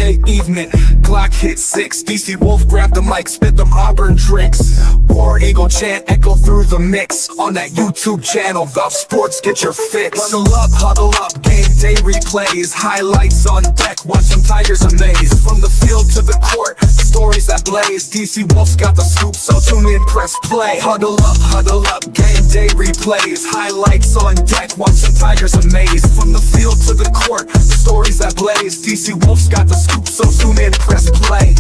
Sunday evening, Glock hit 6. DC Wolf grabbed the mic, spit them Auburn tricks. War Eagle chant echo through the mix. On that YouTube channel, the sports get your fix. Huddle up, game day replays. Highlights on deck, watch them Tigers amaze. From the field to the court, stories that blaze. DC Wolf's got the scoop, so tune in, press play. Huddle up, game day replays. Highlights on deck, watch them Tigers amaze. From the field to the court, stories that blaze. DC Wolf's got the scoop, so tune in, press play.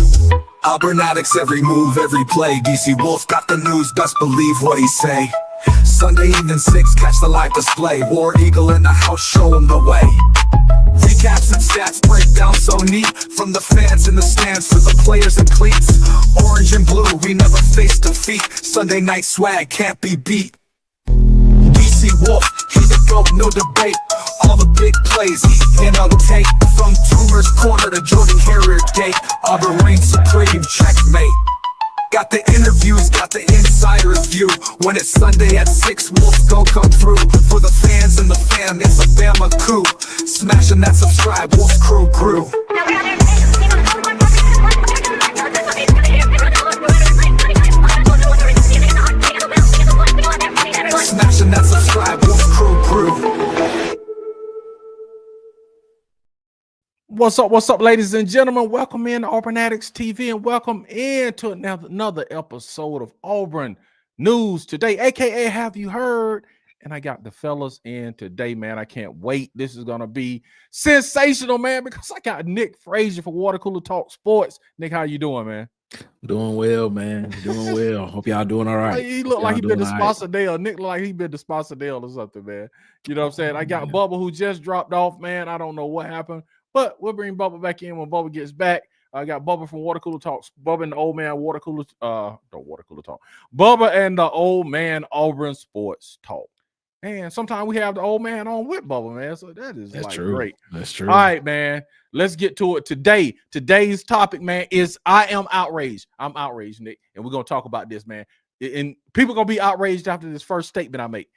Auburn Addicts, every move, every play. DC Wolf got the news, best believe what he say. Sunday evening 6, catch the live display. War Eagle in the house, show him the way. Recaps and stats break down so neat. From the fans in the stands to the players in cleats. Orange and blue, we never face defeat. Sunday night swag can't be beat. DC Wolf, he the GOAT, no debate. All the big plays, and on tape. From Tumor's Corner to Jordan Harrier Gate, Auburn reigns supreme, checkmate. Got the interviews, got the insider's view. When it's Sunday at 6, Wolf's gon' come through. For the fans and the fam, it's a Bama coup. Smashing that subscribe, Wolf's crew grew. Smashing that subscribe, Wolf's crew grew. What's up, ladies and gentlemen? Welcome in to Auburn Addicts TV and welcome into another episode of Auburn News Today, aka Have You Heard? And I got the fellas in today, man. I can't wait. This is gonna be sensational, man, because I got Nick Frazier for Water Cooler Talk Sports. Nick, how you doing, man? Doing well, man. Doing well. Hope y'all doing all right. He look like he been to Sposadale. Nick look like he been to Sposadale or something, man. You know what I'm saying? I got Bubba who just dropped off, man. I don't know what happened. But we'll bring Bubba back in when Bubba gets back. I got Bubba from Water Cooler Talks. Bubba and the old man Water Cooler, Water Cooler Talk. Bubba and the old man Auburn Sports Talk. And sometimes we have the old man on with Bubba, man. So that's like true. Great. That's true. All right, man. Let's get to it today. Today's topic, man, is I am outraged. I'm outraged, Nick. And we're gonna talk about this, man. And people gonna be outraged after this first statement I make.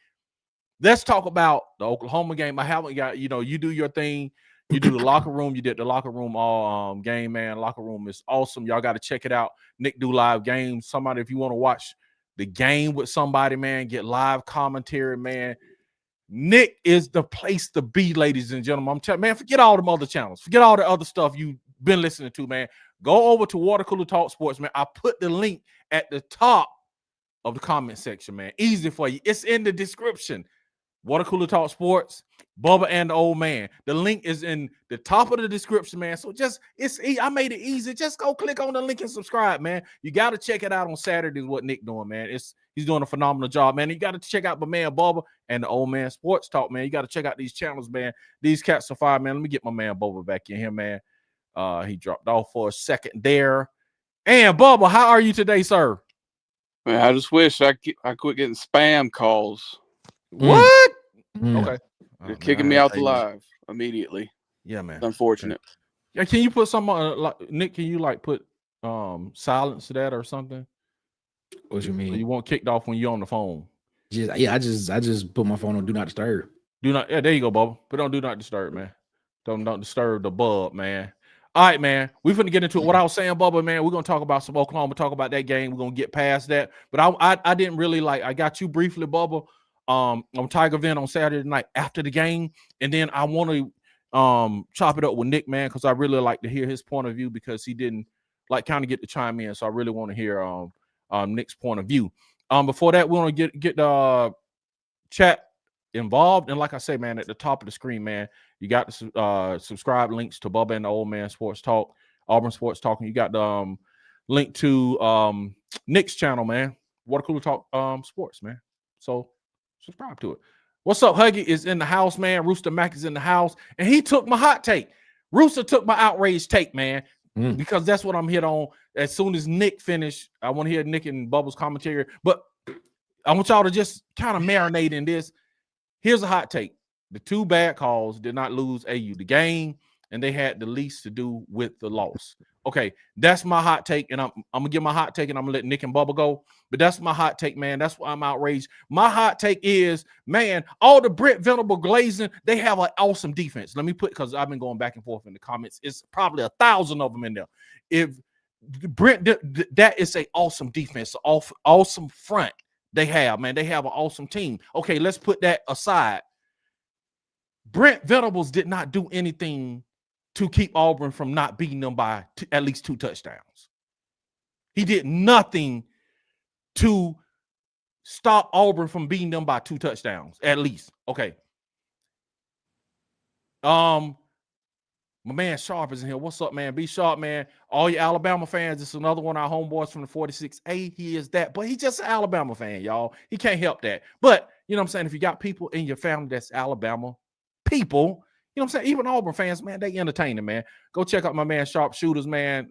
Let's talk about the Oklahoma game. I haven't got, you do your thing. You do the locker room. You did the locker room all game, man. Locker room is awesome. Y'all got to check it out. Nick do live games. Somebody, if you want to watch the game with somebody, man, get live commentary, man. Nick is the place to be, ladies and gentlemen. I'm telling, man, forget all them other channels. Forget all the other stuff you've been listening to, man. Go over to Water Cooler Talk Sports, man. I put the link at the top of the comment section, man. Easy for you. It's in the description. Water Cooler Talk Sports, Bubba and the old man. The link is in the top of the description, man. So I made it easy. Just go click on the link and subscribe, man. You got to check it out on Saturday. What Nick doing, man. He's doing a phenomenal job, man. You got to check out my man Bubba and the old man Sports Talk, man. You got to check out these channels, man. These cats are fire, man. Let me get my man Bubba back in here, man. He dropped off for a second there. And Bubba, how are you today, sir? Man, I just wish I quit getting spam calls. What? Okay. They're kicking me out the live immediately. Yeah, man. It's unfortunate. Yeah, can you put some Nick, can you put silence to that or something? What you mean? So you won't kicked off when you're on the phone. I just put my phone on do not disturb. Yeah, there you go, Bubba. But don't do not disturb, man. Don't disturb the bub, man. All right, man. We're finna get into it. What I was saying, Bubba, man, we're gonna talk about some Oklahoma, talk about that game. We're gonna get past that. But I didn't really I got you briefly, Bubba. On Tiger Vent on Saturday night after the game, and then I want to chop it up with Nick, man, because I really like to hear his point of view because he didn't kind of get to chime in, so I really want to hear Nick's point of view. Before that, we want to get the chat involved, and like I say, man, at the top of the screen, man, you got the subscribe links to Bubba and the old man Sports Talk, Auburn Sports Talk, and you got the link to Nick's channel, man, Water Cooler Talk Sports, man. So subscribe to it. What's up? Huggy is in the house, man. Rooster Mac is in the house, and he took my hot take. Rooster took my outrage take, man, because that's what I'm hit on. As soon as Nick finished, I want to hear Nick and Bubba's commentary, but I want y'all to just kind of marinate in this. Here's a hot take. The two bad calls did not lose AU the game, and they had the least to do with the loss. Okay, that's my hot take, and I'm gonna give my hot take, and I'm gonna let Nick and Bubba go. But that's my hot take, man. That's why I'm outraged. My hot take is, man, all the Brent Venable glazing, they have an awesome defense. Let me put, because I've been going back and forth in the comments. It's probably 1,000 of them in there. If Brent, that is an awesome defense, awesome front they have, man. They have an awesome team. Okay, let's put that aside. Brent Venables did not do anything to keep Auburn from not beating them by at least 2 touchdowns. He did nothing to stop Auburn from beating them by 2 touchdowns, at least. Okay. My man Sharp is in here. What's up, man? Be Sharp, man. All you Alabama fans, it's another one of our homeboys from the 46A. He is that, but he's just an Alabama fan, y'all. He can't help that. But, you know what I'm saying? If you got people in your family that's Alabama people, you know what I'm saying? Even Auburn fans, man, they entertaining, man. Go check out my man Sharpshooters, man.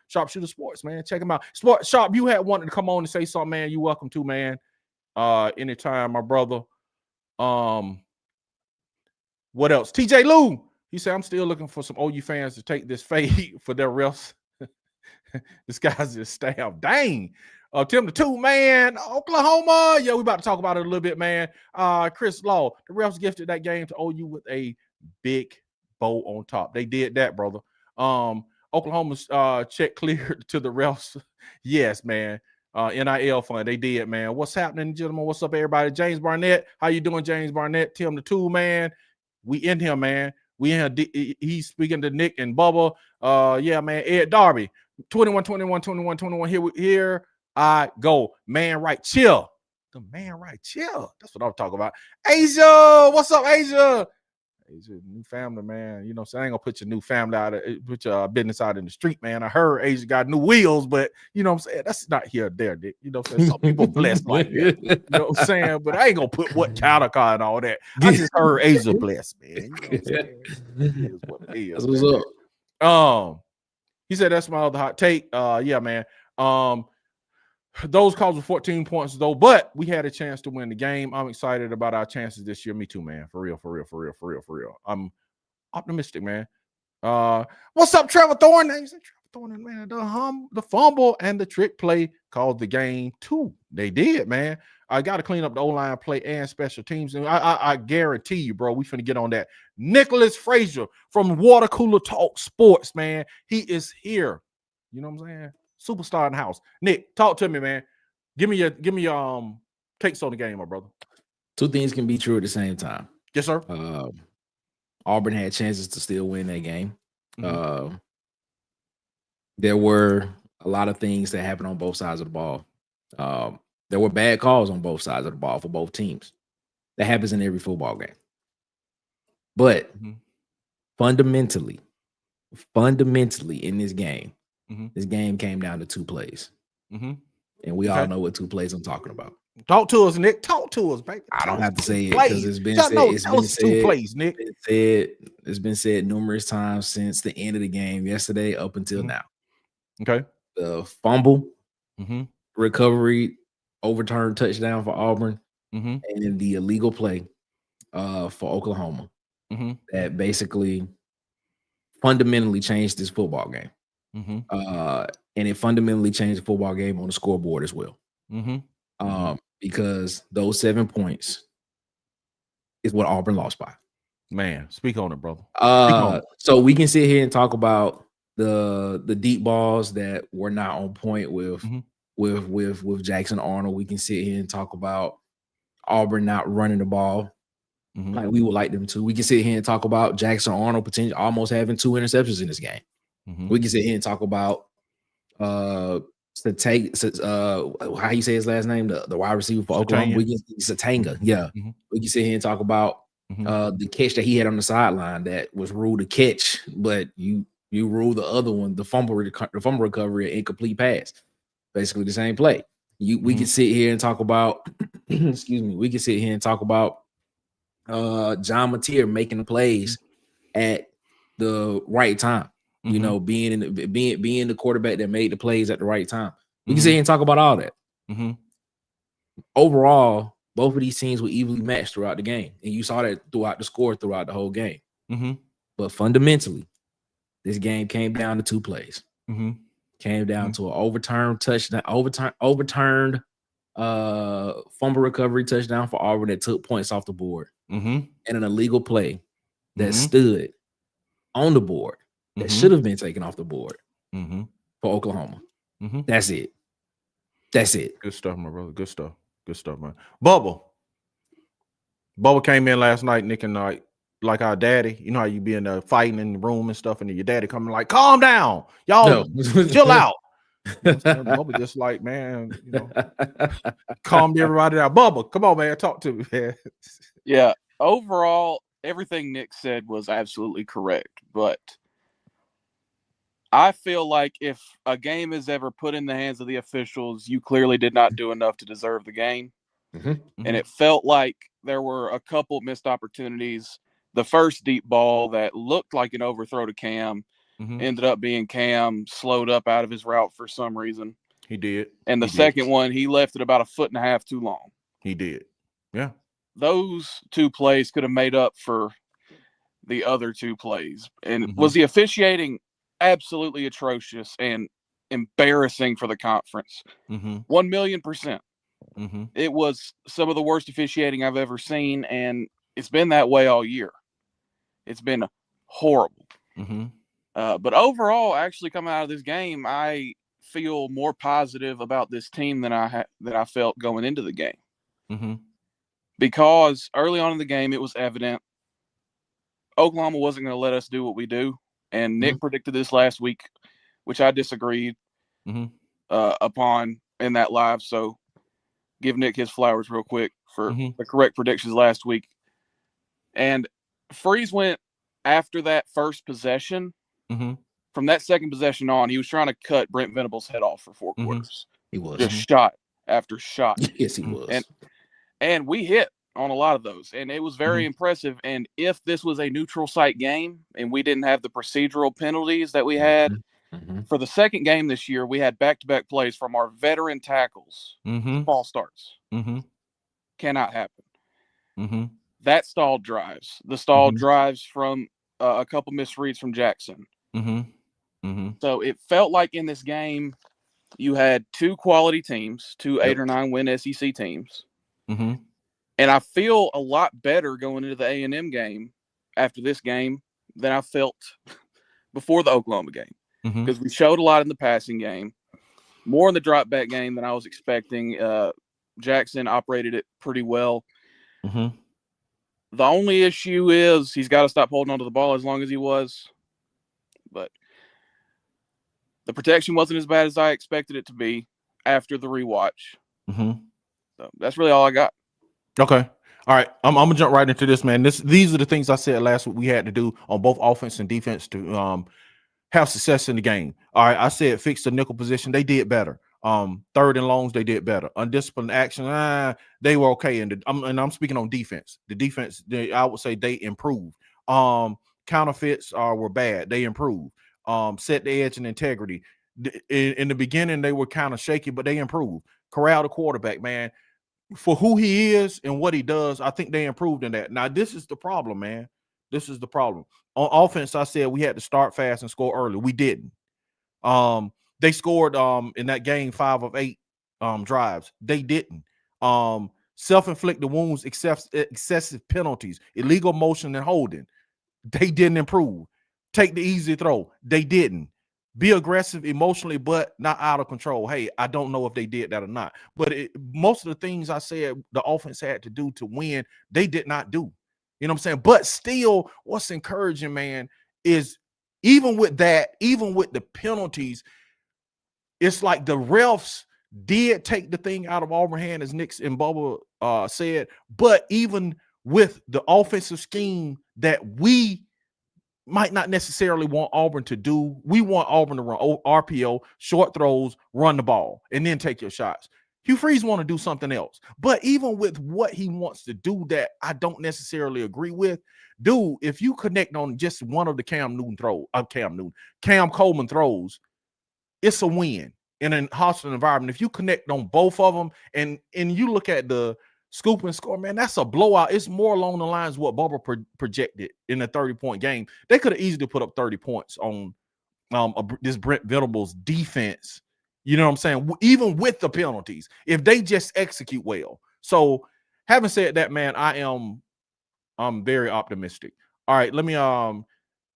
Sharpshooter Sports, man. Check him out. Sharp, you had wanted to come on and say something, man. You welcome to, man. Anytime, my brother. What else? TJ Lou. He said, I'm still looking for some OU fans to take this fade for their refs. This guy's just staff. Dang. Tim the 2, man. Oklahoma. Yeah, we about to talk about it a little bit, man. Chris Law. The refs gifted that game to OU with a big bow on top. They did that, brother. Oklahoma's check cleared to the refs. Yes, man. NIL fund. They did, man. What's happening, gentlemen? What's up, everybody? James Barnett. How you doing, James Barnett? Tim the 2, man. We in here, man. We in here. He's speaking to Nick and Bubba. Yeah, man. Ed Darby. 21. Here I go. Man, right. Chill. The man, right. Chill. That's what I'm talking about. Asia. What's up, Asia? Asia, new family, man. You know, so I ain't gonna put your new family out, put your business out in the street, man. I heard Asia got new wheels, but you know what I'm saying? That's not here or there, Dick. You know what I'm saying? Some people blessed like that. You know what I'm saying? But I ain't gonna put what kind of car and all that. I just heard Asia blessed, man. You know what I'm saying? It is what it is. That's what's up. He said that's my other hot take. Yeah, man. Those calls were 14 points though, but we had a chance to win the game. I'm excited about our chances this year. Me too, man. For real. I'm optimistic, man. What's up, Trevor Thorne? He said, Trevor Thorne, man. The fumble and the trick play called the game too. They did, man. I got to clean up the O-line play and special teams. And I guarantee you, bro, we finna get on that. Nicholas Frazier from Water Cooler Talk Sports, man. He is here. You know what I'm saying? Superstar in the house. Nick, talk to me, man. Give me your takes on the game, my brother. 2 things can be true at the same time. Yes, sir. Auburn had chances to still win that game. Mm-hmm. There were a lot of things that happened on both sides of the ball. There were bad calls on both sides of the ball for both teams. That happens in every football game. But fundamentally in this game, this game came down to 2 plays. And we all know what 2 plays I'm talking about. Talk to us, Nick. Talk to us, baby. I don't have to say it because it's been said. It's been said, 2 plays, Nick. It's been said numerous times since the end of the game yesterday up until now. Okay. The fumble, recovery, overturned touchdown for Auburn, and then the illegal play for Oklahoma that basically fundamentally changed this football game. And it fundamentally changed the football game on the scoreboard as well. Because those 7 points is what Auburn lost by. Man, speak on it, brother. So we can sit here and talk about the deep balls that were not on point with Jackson Arnold. We can sit here and talk about Auburn not running the ball like we would like them to. We can sit here and talk about Jackson Arnold potentially almost having 2 interceptions in this game. We can sit here and talk about how you say his last name, the wide receiver for Oklahoma. Satanga. Yeah. We can sit here and talk about the catch that he had on the sideline that was ruled a catch, but you rule the other one, the fumble recovery, incomplete pass. Basically the same play. We can sit here and talk about excuse me, we can sit here and talk about John Mateer making the plays at the right time. You know, being the quarterback that made the plays at the right time. We can sit here and talk about all that. Overall, both of these teams were evenly matched throughout the game, and you saw that throughout the score throughout the whole game. But fundamentally, This game came down to 2 plays. Came down to an overturned touchdown, overturned fumble recovery touchdown for Auburn that took points off the board, and an illegal play that stood on the board that should have been taken off the board for Oklahoma. That's it. That's it. Good stuff, my brother. Good stuff. Good stuff, man. Bubba came in last night, Nick, and like our daddy. You know how you be in the fighting in the room and stuff, and then your daddy coming like, calm down, y'all, chill out. Bubba just like, man, you know, calmed everybody down. Bubba, come on, man, talk to me, man. Yeah, overall, everything Nick said was absolutely correct, but I feel like if a game is ever put in the hands of the officials, you clearly did not do enough to deserve the game. And it felt like there were a couple missed opportunities. The first deep ball that looked like an overthrow to Cam ended up being Cam slowed up out of his route for some reason. He did. And the second one, he left it about 1.5 feet too long. He did. Yeah. Those 2 plays could have made up for the other 2 plays. And was the officiating absolutely atrocious and embarrassing for the conference? 1,000,000%. It was some of the worst officiating I've ever seen, and it's been that way all year. It's been horrible. But overall, actually coming out of this game, I feel more positive about this team than I felt going into the game. Because early on in the game, it was evident Oklahoma wasn't going to let us do what we do. And Nick predicted this last week, which I disagreed upon in that live. So give Nick his flowers real quick for the correct predictions last week. And Freeze went after that first possession. From that second possession on, he was trying to cut Brent Venable's head off for 4 quarters. He was. Just shot after shot. Yes, he was. And we hit on a lot of those, and it was very impressive. And if this was a neutral site game and we didn't have the procedural penalties that we had for the second game this year, we had back-to-back plays from our veteran tackles. Ball starts. Cannot happen. That stalled drives. The stalled drives from a couple misreads from Jackson. So it felt like in this game you had 2 quality teams, 2 8 or 9 win SEC teams. And I feel a lot better going into the A&M game after this game than I felt before the Oklahoma game. Because we showed a lot in the passing game, more in the drop back game than I was expecting. Jackson operated it pretty well. The only issue is he's got to stop holding onto the ball as long as he was. But the protection wasn't as bad as I expected it to be after the rewatch. So that's really all I got. Okay. All right. I'm gonna jump right into this, man. These are the things I said last week we had to do on both offense and defense to have success in the game. All right. I said fix the nickel position. They did better. Third and longs, they did better. Undisciplined action, they were okay. And I'm speaking on defense. The defense, I would say they improved. Counterfeits were bad. They improved. Set the edge and integrity. In the beginning, they were kind of shaky, but they improved. Corral the quarterback, man. For who he is and what he does, I think they improved in that. Now, this is the problem, man. This is the problem. On offense, I said we had to start fast and score early. We didn't. They scored in that game 5 of 8 drives. They didn't. Self-inflicted wounds, excessive penalties, illegal motion and holding. They didn't improve. Take the easy throw. They didn't. Be aggressive emotionally, but not out of control. Hey, I don't know if they did that or not. But most of the things I said the offense had to do to win, they did not do. You know what I'm saying? But still, what's encouraging, man, is even with that, even with the penalties, it's like the refs did take the thing out of Auburn hand, as Nick and Bubba said. But even with the offensive scheme that we might not necessarily want Auburn to do, we want Auburn to run RPO, short throws, run the ball, and then take your shots. Hugh Freeze want to do something else. But even with what he wants to do that I don't necessarily agree with, dude, if you connect on just one of the Cam Coleman throws, it's a win in a hostile environment. If you connect on both of them and you look at the scoop and score, man. That's a blowout. It's more along the lines of what Bubba projected in a 30-point game. They could have easily put up 30 points on this Brent Venables defense. You know what I'm saying? Even with the penalties, if they just execute well. So, having said that, man, I'm very optimistic. All right, let me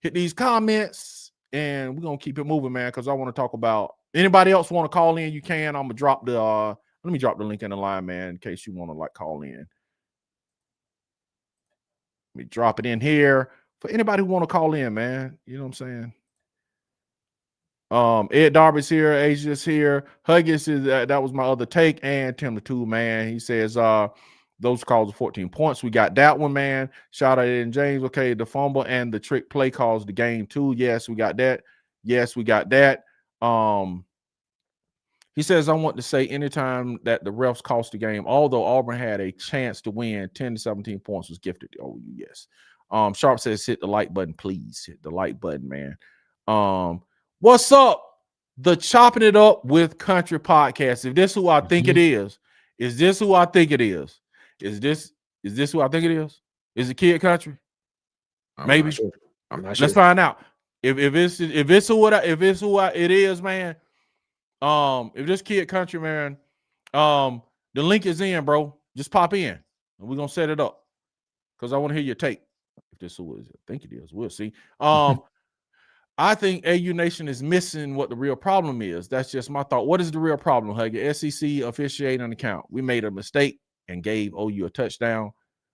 hit these comments, and we're gonna keep it moving, man, because I want to talk about anybody else want to call in. You can. I'm gonna drop the let me drop the link in the line, man, in case you want to call in. Let me drop it in here for anybody who want to call in, man. You know what I'm saying? Ed Darby's here, Asia's here, Huggins is that was my other take, and Tim the Two, man. He says those calls are 14 points. We got that one, man. Shout out in James. Okay, the fumble and the trick play calls the game too. Yes, we got that. Yes, we got that. He says, I want to say anytime that the refs cost the game, although Auburn had a chance to win, 10 to 17 points was gifted to OU. Yes. Sharp says, hit the like button, please. Hit the like button, man. What's up? The Chopping It Up with Country podcast. If this who I think it is this who I think it is? Is this who I think it is? Is it Kid Country? Maybe. I'm not sure. Let's find out. If it's who it is, man. If this Kid Country, man, the link is in, bro. Just pop in and we're gonna set it up because I want to hear your take. If this who is, I think it is. We'll see. I think AU Nation is missing what the real problem is. That's just my thought. What is the real problem, Huggy? SEC officiating account. We made a mistake and gave OU a touchdown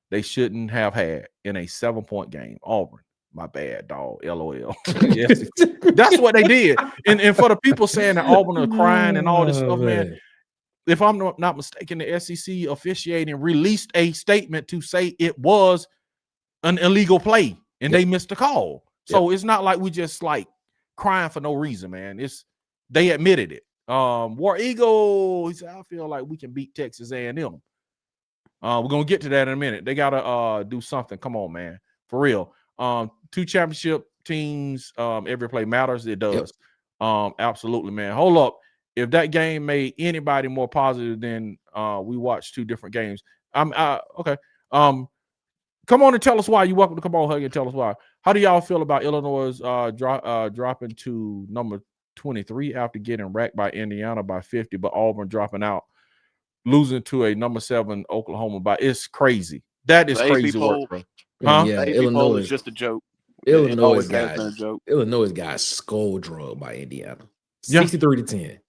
they shouldn't have had in a 7-point game. Auburn. My bad, dog. LOL. Yes, that's what they did. And for the people saying that Auburn are crying and all this stuff, man, if I'm not mistaken, the SEC officiating released a statement to say it was an illegal play and they missed the call. So it's not like we just crying for no reason, man. They admitted it. War Eagle, he said, I feel like we can beat Texas A&M. We're gonna get to that in a minute. They gotta do something. Come on, man, for real. 2 championship teams, every play matters. It does. Absolutely, man. Hold up. If that game made anybody more positive than we watched 2 different games, okay. Come on and tell us why. You're welcome to come on, Hug, and tell us why. How do y'all feel about Illinois dropping to number 23 after getting racked by Indiana by 50, but Auburn dropping out, losing to a number 7 Oklahoma by? It's crazy. That is crazy work, bro. Huh? Yeah, Illinois is just a joke. Illinois got skull drugged by Indiana, 63-10.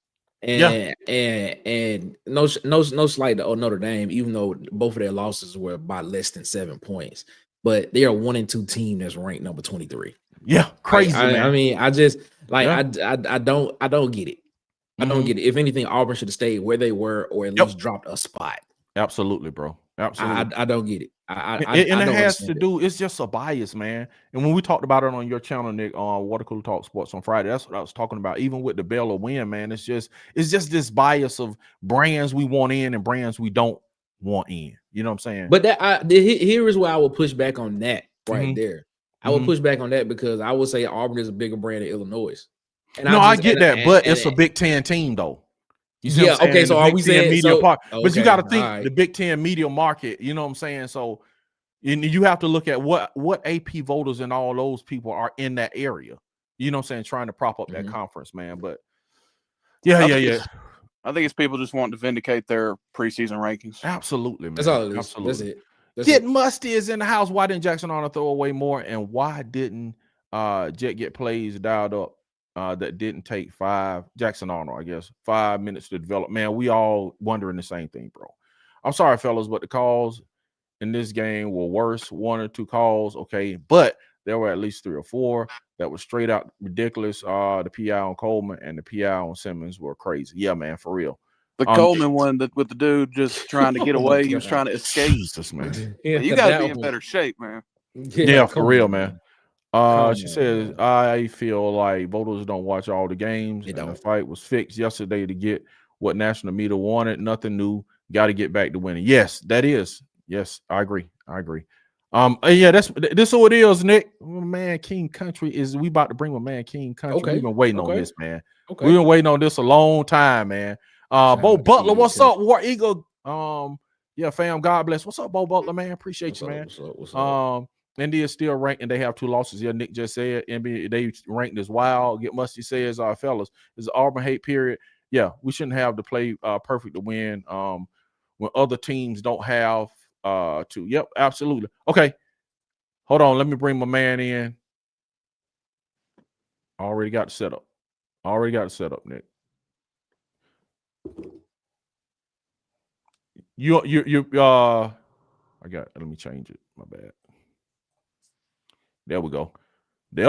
And no slight to Notre Dame, even though both of their losses were by less than 7 points, but they are 1-2 team that's ranked number 23. Yeah, crazy. I mean, I just I don't get it. I don't get it. If anything, Auburn should have stayed where they were, or at least dropped a spot. Absolutely, bro. Absolutely. I don't get it. It has to do. It's just a bias, man. And when we talked about it on your channel, Nick, on Water Cooler Talk Sports on Friday, that's what I was talking about. Even with the Baylor win, man, it's just this bias of brands we want in and brands we don't want in. You know what I'm saying? But here is where I will push back on that right there. I will push back on that because I would say Auburn is a bigger brand than Illinois. And I get that, but it's a Big Ten team though. You see what I'm saying? Okay, so are we saying media part? Okay, but you got to think the Big Ten media market. You know what I'm saying? So you have to look at what AP voters and all those people are in that area. You know what I'm saying? Trying to prop up that conference, man. But I think it's people just wanting to vindicate their preseason rankings. Absolutely, man. That's all it is. Absolutely. That's it. Musty is in the house. Why didn't Jackson Arnold throw away more? And why didn't Jet get plays dialed up that didn't take Jackson Arnold, I guess, 5 minutes to develop? Man, we all wondering the same thing, bro. I'm sorry, fellas, but the calls in this game were worse. 1 or 2 calls, okay, but there were at least 3 or 4 that were straight out ridiculous. The PI on Coleman and the PI on Simmons were crazy. Yeah, man, for real. The Coleman one with the dude just trying to get away. He was trying to escape. Jesus, man. You got to be in better shape, man. Yeah, for real, man. She says, I feel like voters don't watch all the games. And the fight was fixed yesterday to get what national media wanted. Nothing new. Got to get back to winning. Yes, that is. Yes, I agree. This is who it is, Nick. Man, King Country is. We about to bring my man King Country. Okay. We've been waiting on this, man. Okay. We've been waiting on this a long time, man. Bo Butler, what's up? War Eagle. Yeah, fam. God bless. What's up, Bo Butler, man? Appreciate you, man. What's up? India is still ranked, and they have 2 losses. Yeah, Nick just said NBA they ranked as wild. Get Musty says, fellas, is the Auburn hate period. Yeah, we shouldn't have to play perfect to win. When other teams don't have to. Yep, absolutely. Okay, hold on. Let me bring my man in. Already got it set up. Nick. Let me change it. My bad. There we go. We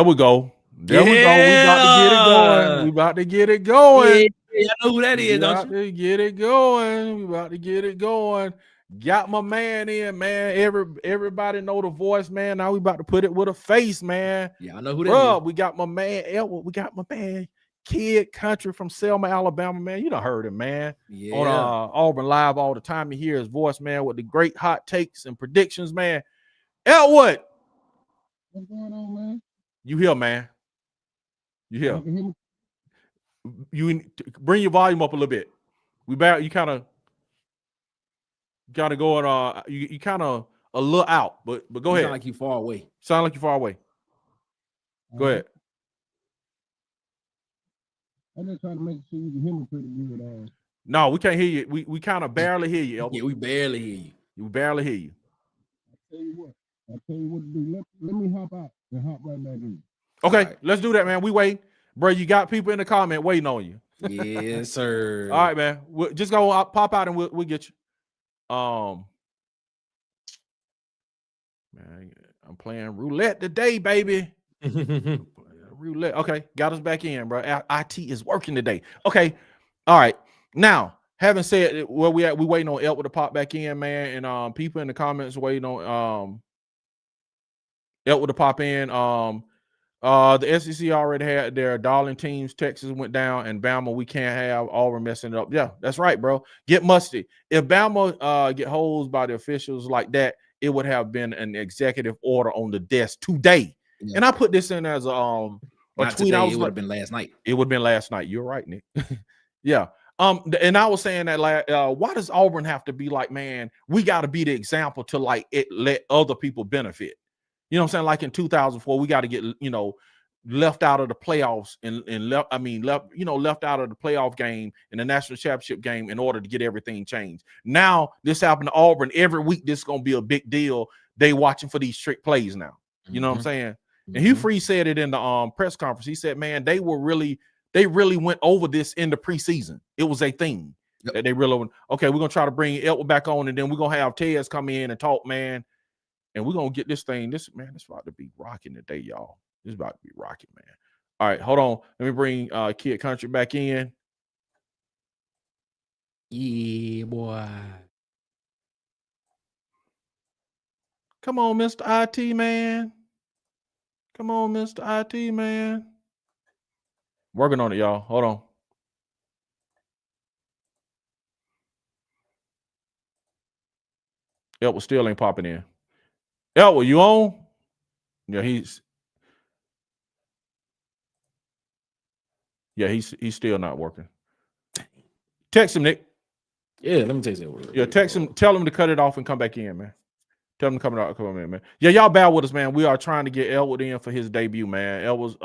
about to get it going. Yeah, I know who that is, don't you? We about to get it going. Got my man in, man. Everybody know the voice, man. Now we about to put it with a face, man. Yeah, I know who that is. We got my man Elwood. We got my man Kid Country from Selma, Alabama, man. You done heard him, man. Yeah. On Auburn Live all the time. You hear his voice, man, with the great hot takes and predictions, man. Elwood. What's going on, man? You here, man? You here? You bring your volume up a little bit. We back. You kind of going. You kind of a little out, but go ahead. Sound like you far away. Go ahead. I'm just trying to make sure you can hear me pretty good. No, we can't hear you. We kind of barely hear you, Elwood. Yeah, we barely hear you. We barely hear you. I'll tell you what to do. Let me hop out and hop right back in. Okay, right. Let's do that, man. We wait. Bro, you got people in the comment waiting on you. Yes, sir. All right, man. Just go pop out and we'll get you. Man, I'm playing roulette today, baby. Roulette. Okay, got us back in, bro. IT is working today. Okay. All right. Now, having said where we at, we waiting on Elwood to pop back in, man. And people in the comments waiting on Elwood to pop in. The SEC already had their darling teams. Texas went down, and Bama, we can't have Auburn messing it up. Yeah, that's right, bro. Get musty. If Bama get hosed by the officials like that, it would have been an executive order on the desk today. Yeah. And I put this in as a tweet. Today, it would have been last night. It would have been last night. You're right, Nick. Yeah. And I was saying that why does Auburn have to be like, man, we got to be the example to let other people benefit. You know what I'm saying? Like in 2004, we got to get, left out of the playoffs and left out of the playoff game and the national championship game in order to get everything changed. Now this happened to Auburn. Every week, this is going to be a big deal. They watching for these trick plays now. You know what I'm saying? And Hugh Freeze said it in the press conference. He said, man, they really went over this in the preseason. It was a thing that they really went, okay, we're going to try to bring Elwood back on, and then we're going to have Tez come in and talk, man. And we're going to get this thing. It's about to be rocking today, y'all. This is about to be rocking, man. All right, hold on. Let me bring Kid Country back in. Yeah, boy. Come on, Mr. IT, man. Come on, Mr. IT, man. Working on it, y'all. Hold on. Elwood still ain't popping in. Elwood, you on? Yeah, he's still not working. Text him, Nick. Yeah, let me text him. Yeah, text him. Tell him to cut it off and come back in, man. Tell him to come in, man. Yeah, y'all bear with us, man. We are trying to get Elwood in for his debut, man. Elwood's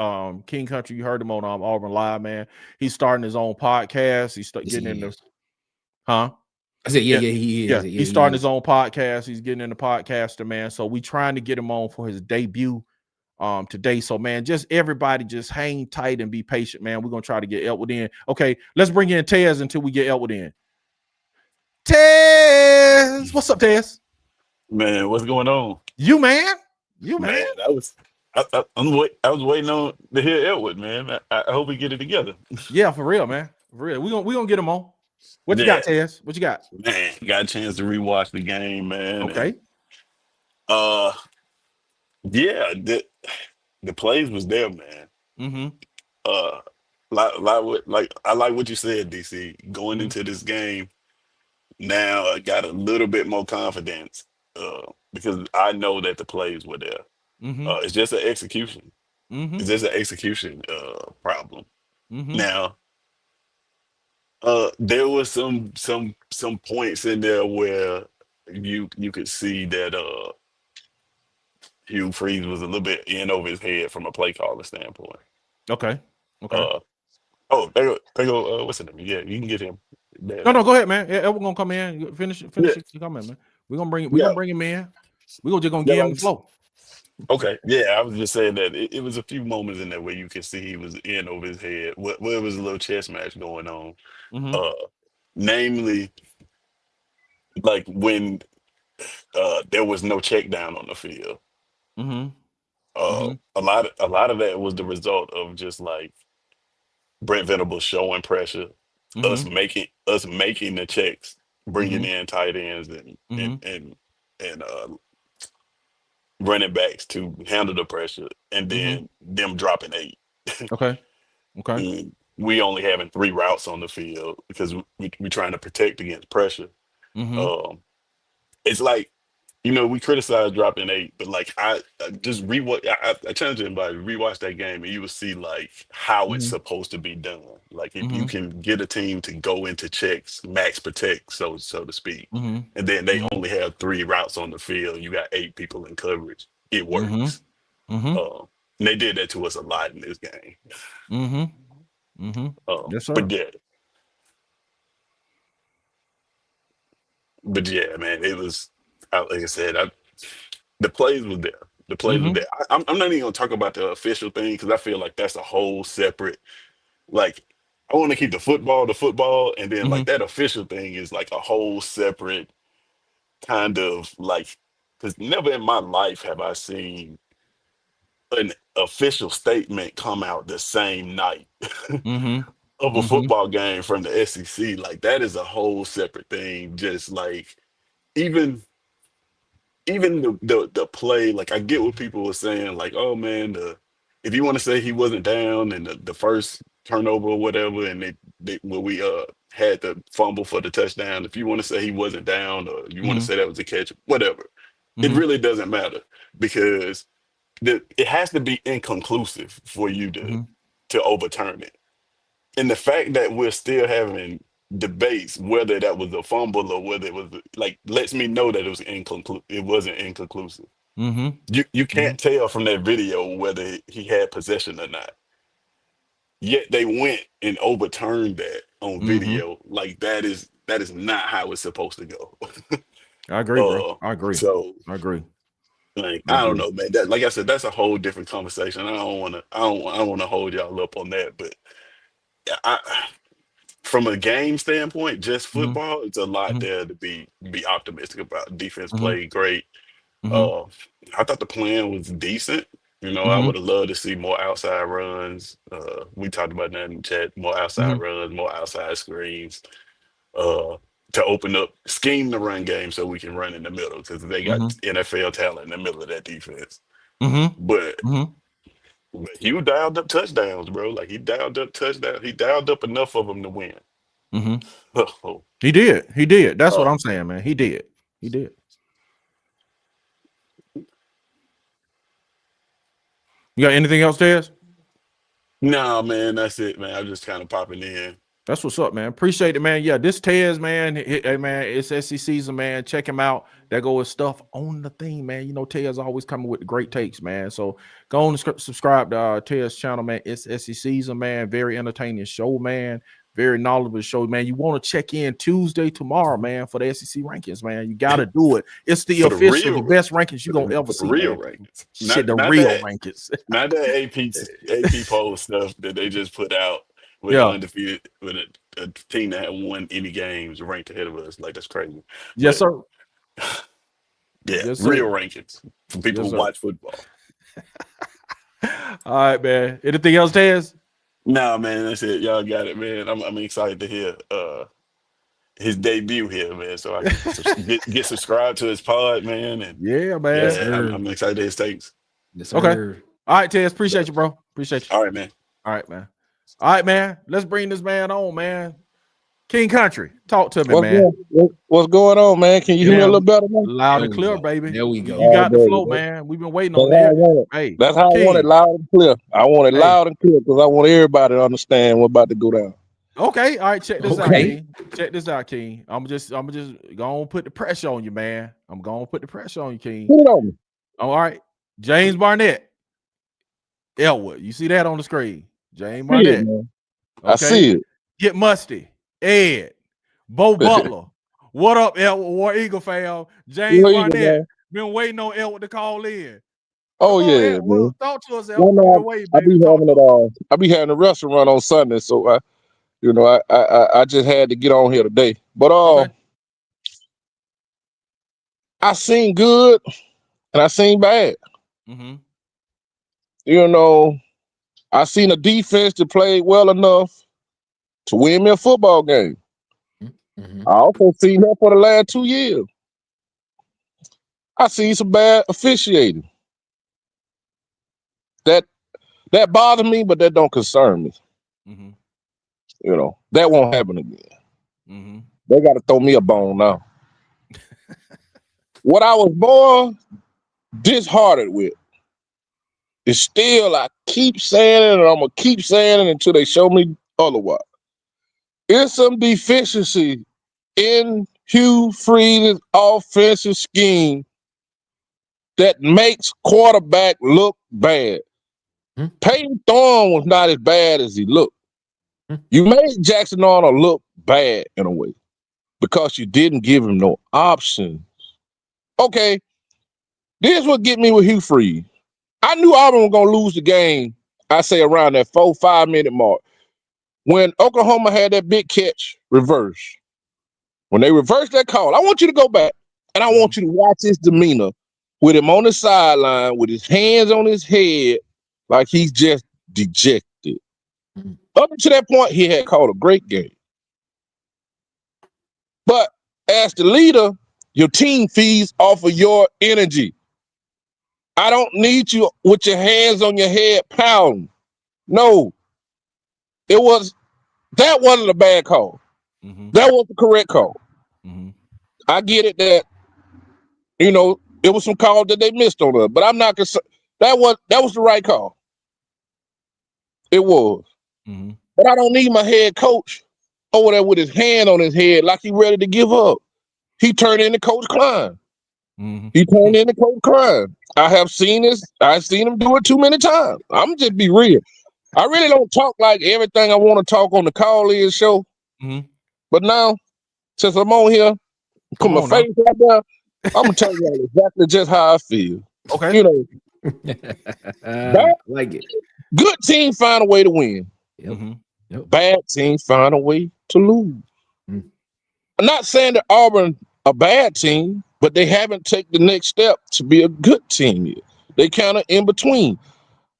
King Country. You heard him on Auburn Live, man. He's starting his own podcast. He's getting into, huh? I said, yeah, he is. Yeah, he's starting his own podcast. He's getting into podcaster, man. So we trying to get him on for his debut today. So, man, just everybody just hang tight and be patient, man. We're gonna try to get Elwood in. Okay, let's bring in Tez until we get Elwood in. Tez, what's up, Tez? Man, what's going on? You man. I was waiting on to hear Elwood, man. I hope we get it together. Yeah, for real, man. For real. We gonna get him on. What you got, Tez? What you got? Man, got a chance to rewatch the game, man. Okay. And, yeah, the plays was there, man. Mm-hmm. I like what you said, DC. Going into this game now, I got a little bit more confidence because I know that the plays were there. Mm-hmm. It's just an execution. Mm-hmm. It's just an execution problem. Mm-hmm. Now, there was some points in there where you could see that Hugh Freeze was a little bit in over his head from a play caller standpoint. Okay. Oh, they go. What's the name? Yeah, you can get him. No, go ahead, man. Yeah, we're gonna come in. Finish it. Come in, man. We're gonna bring him in. We're just gonna give him the flow. Okay. Yeah, I was just saying that it was a few moments in there where you could see he was in over his head. Where it was a little chess match going on. Namely, like when there was no check down on the field. A lot of that was the result of just like Brent Venables showing pressure, us making the checks, bringing in tight ends and running backs to handle the pressure, and then them dropping 8. Okay. And we only having 3 routes on the field because we trying to protect against pressure. It's like, we criticize dropping 8, but like I just rewatch. I challenge anybody to rewatch that game, and you will see like how it's supposed to be done. Like if you can get a team to go into checks, max protect, so to speak, and then they only have 3 routes on the field. You got 8 people in coverage. It works. And they did that to us a lot in this game. Yes, sir. But yeah, man, it was. Like I said, the plays were there. The plays were there. I'm not even gonna talk about the official thing because I feel like that's a whole separate. Like, I want to keep the football, and then like that official thing is like a whole separate kind of like. Because never in my life have I seen an official statement come out the same night of a football game from the SEC. Like that is a whole separate thing. Just like even the play, like I get what people were saying, like, oh man, if you want to say he wasn't down and the first turnover or whatever, and when we had the fumble for the touchdown, if you want to say he wasn't down or you want to say that was a catch, whatever, it really doesn't matter because it has to be inconclusive for you to overturn it. And the fact that we're still having debates whether that was a fumble or whether it was like lets me know that it wasn't inconclusive. You can't tell from that video whether he had possession or not. Yet they went and overturned that on video. Like that is not how it's supposed to go. I agree, bro. I agree. So I agree. Like I don't know, man. That, like I said, that's a whole different conversation. I don't want to hold y'all up on that, but from a game standpoint, just football, it's a lot there to be optimistic about. Defense played great. I thought the plan was decent. I would have loved to see more outside runs. We talked about that in the chat. More outside runs, more outside screens. To open up, scheme the run game so we can run in the middle because they got NFL talent in the middle of that defense. But Hugh dialed up touchdowns, bro. Like he dialed up touchdowns. He dialed up enough of them to win. He did. That's what I'm saying, man. He did. You got anything else, Tez? No, man. That's it, man. I'm just kind of popping in. That's what's up, man. Appreciate it, man. Yeah, this Tez, man. Hey, man, it's SEC season, man. Check him out. That go with stuff on the theme, man. Tez always coming with the great takes, man. So go on and subscribe to Tez channel, man. It's SEC season, man. Very entertaining show, man. Very knowledgeable show, man. You want to check in Tuesday tomorrow, man, for the SEC rankings, man. You got to do it. It's the official, the best rankings you're going to ever see. Real rankings. Shit, the real rankings. Not that AP poll stuff that they just put out. We're undefeated with a team that hadn't won any games ranked ahead of us. Like, that's crazy. Yes, sir. Yeah, yes, sir. Real rankings for people who watch football. All right, man. Anything else, Tez? No, man. That's it. Y'all got it, man. I'm excited to hear his debut here, man. So I can get subscribed to his pod, man. And yeah, man. Yeah, I'm excited to his takes. Yes, okay. All right, Tez. Appreciate you, bro. Appreciate you. All right, man. All right, man. All right, man. Let's bring this man on, man. King Country, talk to me, man. What's going on, man? Can you hear me a little better, man? Loud and clear, baby. There we go. You got the flow, man. We've been waiting on that. Hey, that's how I want it, loud and clear. I want it loud and clear because I want everybody to understand what's about to go down. Okay, all right. Check this out, Okay. King. Check this out, King. I'm just gonna put the pressure on you, man. I'm gonna put the pressure on you, King. Put it on me. All right, James Barnett, Elwood. You see that on the screen? James See it, Barnett. man. Okay. I see it. Get Musty, Ed, Bo Butler. What up, Elwood? War Eagle fam. James War Eagle, Barnett. man. Been waiting on Elwood to call in. Oh, Come on, yeah, Ed. man. Talk to us, No, Elwood. no, Been waiting, I baby. be Talk having to it all. I be having a restaurant on Sunday, so I just had to get on here today. But Okay. I seen good and I seen bad. Mm-hmm. You know, I seen a defense that played well enough to win me a football game. Mm-hmm. I also seen that for the last 2 years. I seen some bad officiating. That bothers me, but that don't concern me. Mm-hmm. You know, that won't happen again. Mm-hmm. They got to throw me a bone now. What I was born disheartened with is still, I keep saying it and I'm going to keep saying it until they show me otherwise. There's some deficiency in Hugh Freeze's offensive scheme that makes quarterback look bad. Hmm. Peyton Thorne was not as bad as he looked. You made Jackson Arnold look bad in a way because you didn't give him no options. Okay, this what get me with Hugh Freeze. I knew Auburn was gonna lose the game, I say around that 4-5 minute mark. When Oklahoma had that big catch reverse. When they reversed that call, I want you to go back and I want you to watch his demeanor with him on the sideline with his hands on his head like he's just dejected. Up to that point, he had called a great game. But as the leader, your team feeds off of your energy. I don't need you with your hands on your head pounding. No, that wasn't a bad call. Mm-hmm. That was the correct call. Mm-hmm. I get it that, you know, it was some calls that they missed on us, but I'm not concerned. That was the right call. It was. Mm-hmm. But I don't need my head coach over there with his hand on his head like he ready to give up. He turned into Coach Klein. Mm-hmm. He turned into Coach Klein. I have seen this. I've seen him do it too many times. I'm just be real. I really don't talk like everything I want to talk on the call-in show. Mm-hmm. But now, since I'm on here, put my face out there, I'm gonna tell you exactly just how I feel. Okay. You know, I like it. Good team find a way to win. Yep. Mm-hmm. Yep. Bad team find a way to lose. Mm. I'm not saying that Auburn a bad team, but they haven't taken the next step to be a good team yet. They kind of in between.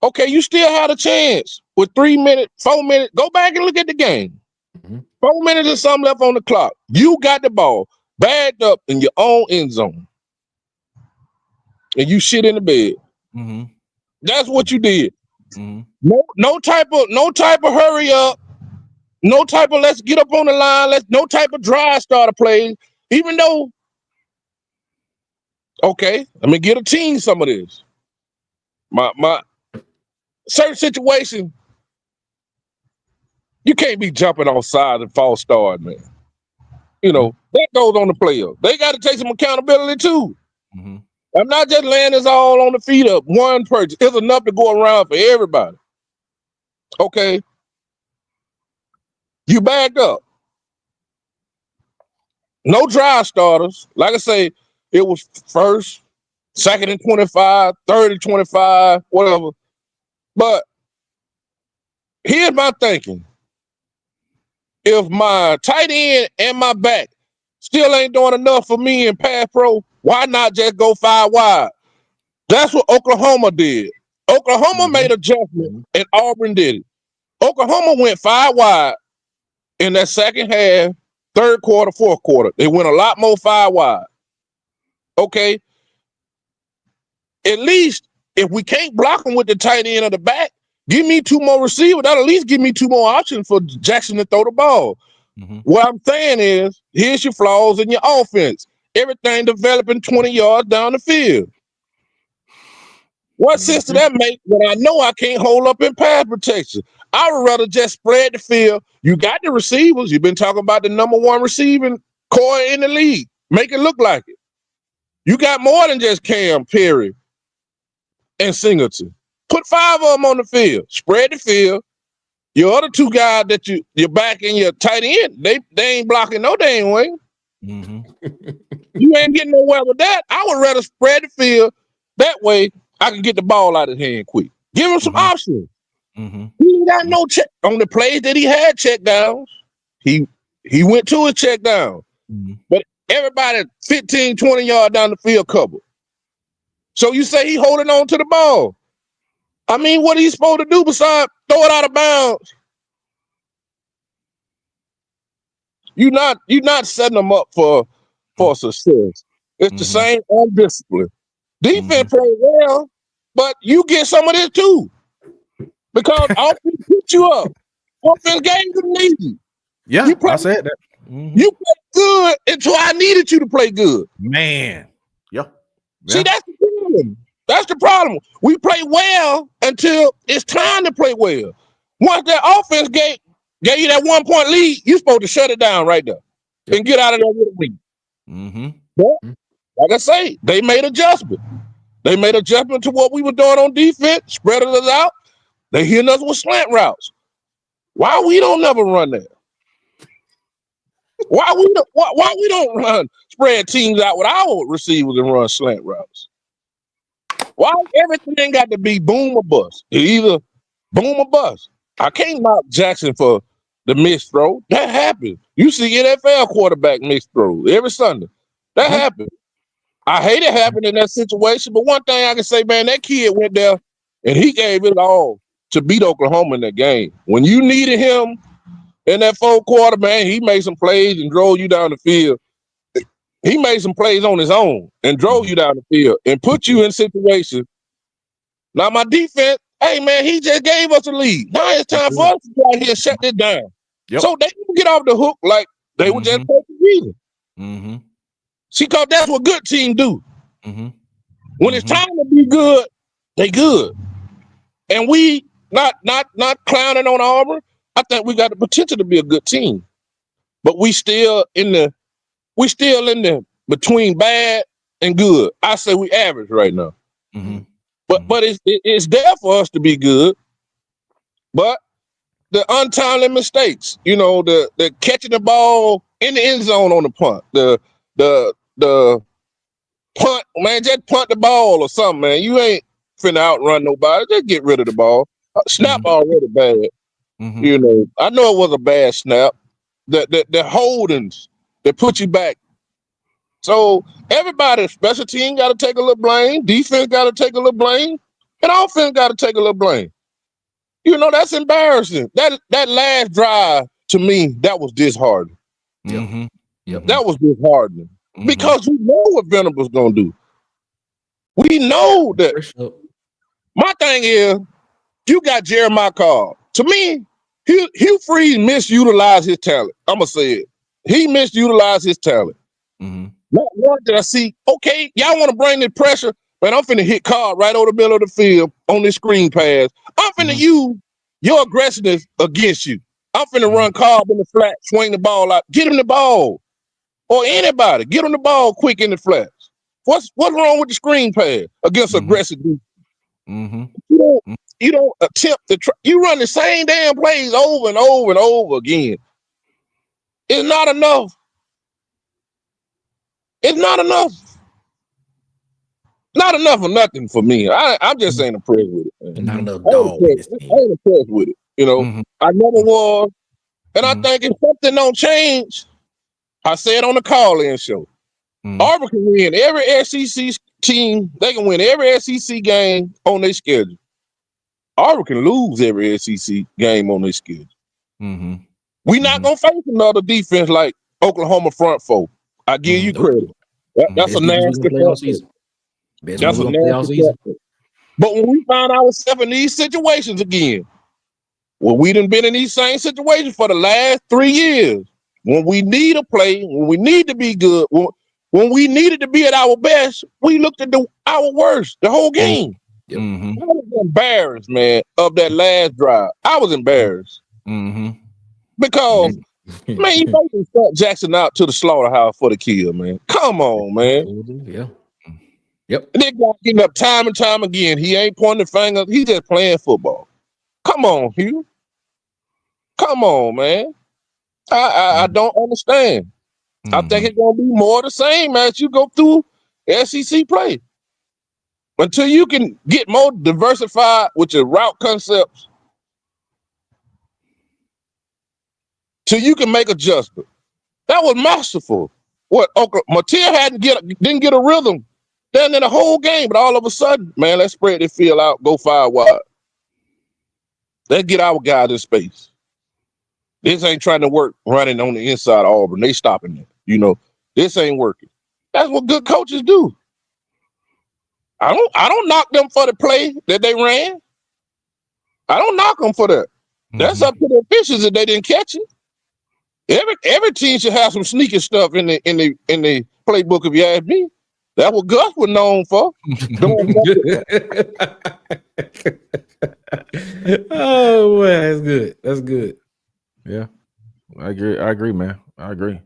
Okay, you still had a chance with 3 minutes, 4 minutes. Go back and look at the game. Mm-hmm. 4 minutes or something left on the clock. You got the ball bagged up in your own end zone. And you shit in the bed. Mm-hmm. That's what you did. Mm-hmm. No type of hurry up. No type of let's get up on the line. No type of drive starter plays. Even though, okay, let me get a team some of this. My certain situation, you can't be jumping on sides and false start, man. You know, that goes on the player. They got to take some accountability too. Mm-hmm. I'm not just laying this all on the feet of one person. It's enough to go around for everybody. Okay. You backed up. No drive starters. Like I say, it was first, second and 25, third and 25, whatever. But here's my thinking. If my tight end and my back still ain't doing enough for me in pass pro, why not just go 5 wide? That's what Oklahoma did. Oklahoma made adjustment and Auburn did it. Oklahoma went 5 wide in that second half, third quarter, fourth quarter. They went a lot more 5 wide. Okay. At least if we can't block them with the tight end or the back, give me 2 more receivers. That'll at least give me 2 more options for Jackson to throw the ball. Mm-hmm. What I'm saying is, here's your flaws in your offense. Everything developing 20 yards down the field. What sense does that make when I know I can't hold up in pass protection? I would rather just spread the field. You got the receivers. You've been talking about the #1 receiving core in the league. Make it look like it. You got more than just Cam, Perry, and Singleton. Put 5 of them on the field. Spread the field. Your other 2 guys that your back and your tight end, they ain't blocking no dang way. You ain't getting nowhere with that. I would rather spread the field. That way I can get the ball out of his hand quick. Give him some options. He ain't got no check on the plays that he had check downs. He went to his check down. But everybody 15, 20 yards down the field covered. So you say he holding on to the ball. I mean, what are you supposed to do besides throw it out of bounds? You're not setting them up for success. It's the same undisciplined. Defense play well, but you get some of this too. Because offense put you up. Offense games are easy. Yeah, I said that. You play good until I needed you to play good. Man. Yeah. See, that's the problem. That's the problem. We play well until it's time to play well. Once that offense gave you that 1-point lead, you're supposed to shut it down right there and get out of there with a lead. But, like I say, they made adjustment. They made adjustment to what we were doing on defense, spreading us out. They hitting us with slant routes. Why we don't never run that? Why we don't spread teams out with our receivers and run slant routes? Why everything got to be boom or bust? It's either boom or bust. I can't knock Jackson for the missed throw. That happens. You see NFL quarterback missed throws every Sunday. That happens. I hate it happening in that situation, but one thing I can say, man, that kid went there and he gave it all to beat Oklahoma in that game. When you needed him in that 4th quarter, man, he made some plays and drove you down the field. He made some plays on his own and drove you down the field and put you in situations. Now, my defense, hey, man, he just gave us a lead. Now it's time for us to go out here and shut this down. So they can get off the hook like they were just supposed to be. See, because that's what good teams do. When it's time to be good, they good. And we not clowning on Auburn. I think we got the potential to be a good team. But we still in the between bad and good. I say we average right now. But it's there for us to be good. But the untimely mistakes, the catching the ball in the end zone on the punt, the punt, man, just punt the ball or something, man. You ain't finna outrun nobody. Just get rid of the ball. Snap already bad. I know it was a bad snap. The holdings that put you back. So everybody, special team got to take a little blame. Defense got to take a little blame. And offense got to take a little blame. That's embarrassing. That last drive, to me, that was disheartening. That was disheartening. Because we know what Venable's going to do. We know that. My thing is, you got Jeremiah Cobb. To me, Hugh Freeze misutilized his talent. I'm going to say it. He misutilized his talent. Not one did I see, okay, y'all want to bring this pressure, but I'm finna hit Cobb right over the middle of the field on this screen pass. I'm finna use your aggressiveness against you. I'm finna run Cobb in the flat, swing the ball out, get him the ball. Or anybody, get him the ball quick in the flats. What's wrong with the screen pass against aggressive defense? You don't attempt to try. You run the same damn plays over and over and over again. It's not enough. It's not enough. Not enough of nothing for me. I'm just ain't impressed with it. Man. Not enough dog. I ain't impressed with it. I never was. And I think if something don't change, I said on the call-in show, Auburn can win every SEC team. They can win every SEC game on their schedule. Auburn can lose every SEC game on their schedule. We're not going to face another defense like Oklahoma front four. I give you credit. That's a nasty season. That's a nasty season. But when we find ourselves in these situations again, we done been in these same situations for the last 3 years, when we need a play, when we need to be good, when we needed to be at our best, we looked at our worst the whole game. Yep. I was embarrassed, man, of that last drive. I was embarrassed because, man, you know you start Jackson out to the slaughterhouse for the kill, man. Come on, man. Yeah. Yep. And this guy getting up time and time again. He ain't pointing the finger. He just playing football. Come on, Hugh. Come on, man. I don't understand. I think it's gonna be more the same as you go through SEC play. Until you can get more diversified with your route concepts, till you can make adjustments. That was masterful. What Matia didn't get a rhythm then in the whole game, but all of a sudden, man, let's spread the field out, go 5 wide. Let's get our guys in space. This ain't trying to work running on the inside of Auburn. They stopping it. You know, this ain't working. That's what good coaches do. I don't knock them for the play that they ran. I don't knock them for that. That's up to the officials if they didn't catch it. Every team should have some sneaky stuff in the playbook. If you ask me, that's what Gus was known for. Oh man, that's good. That's good. Yeah, I agree, man. I agree.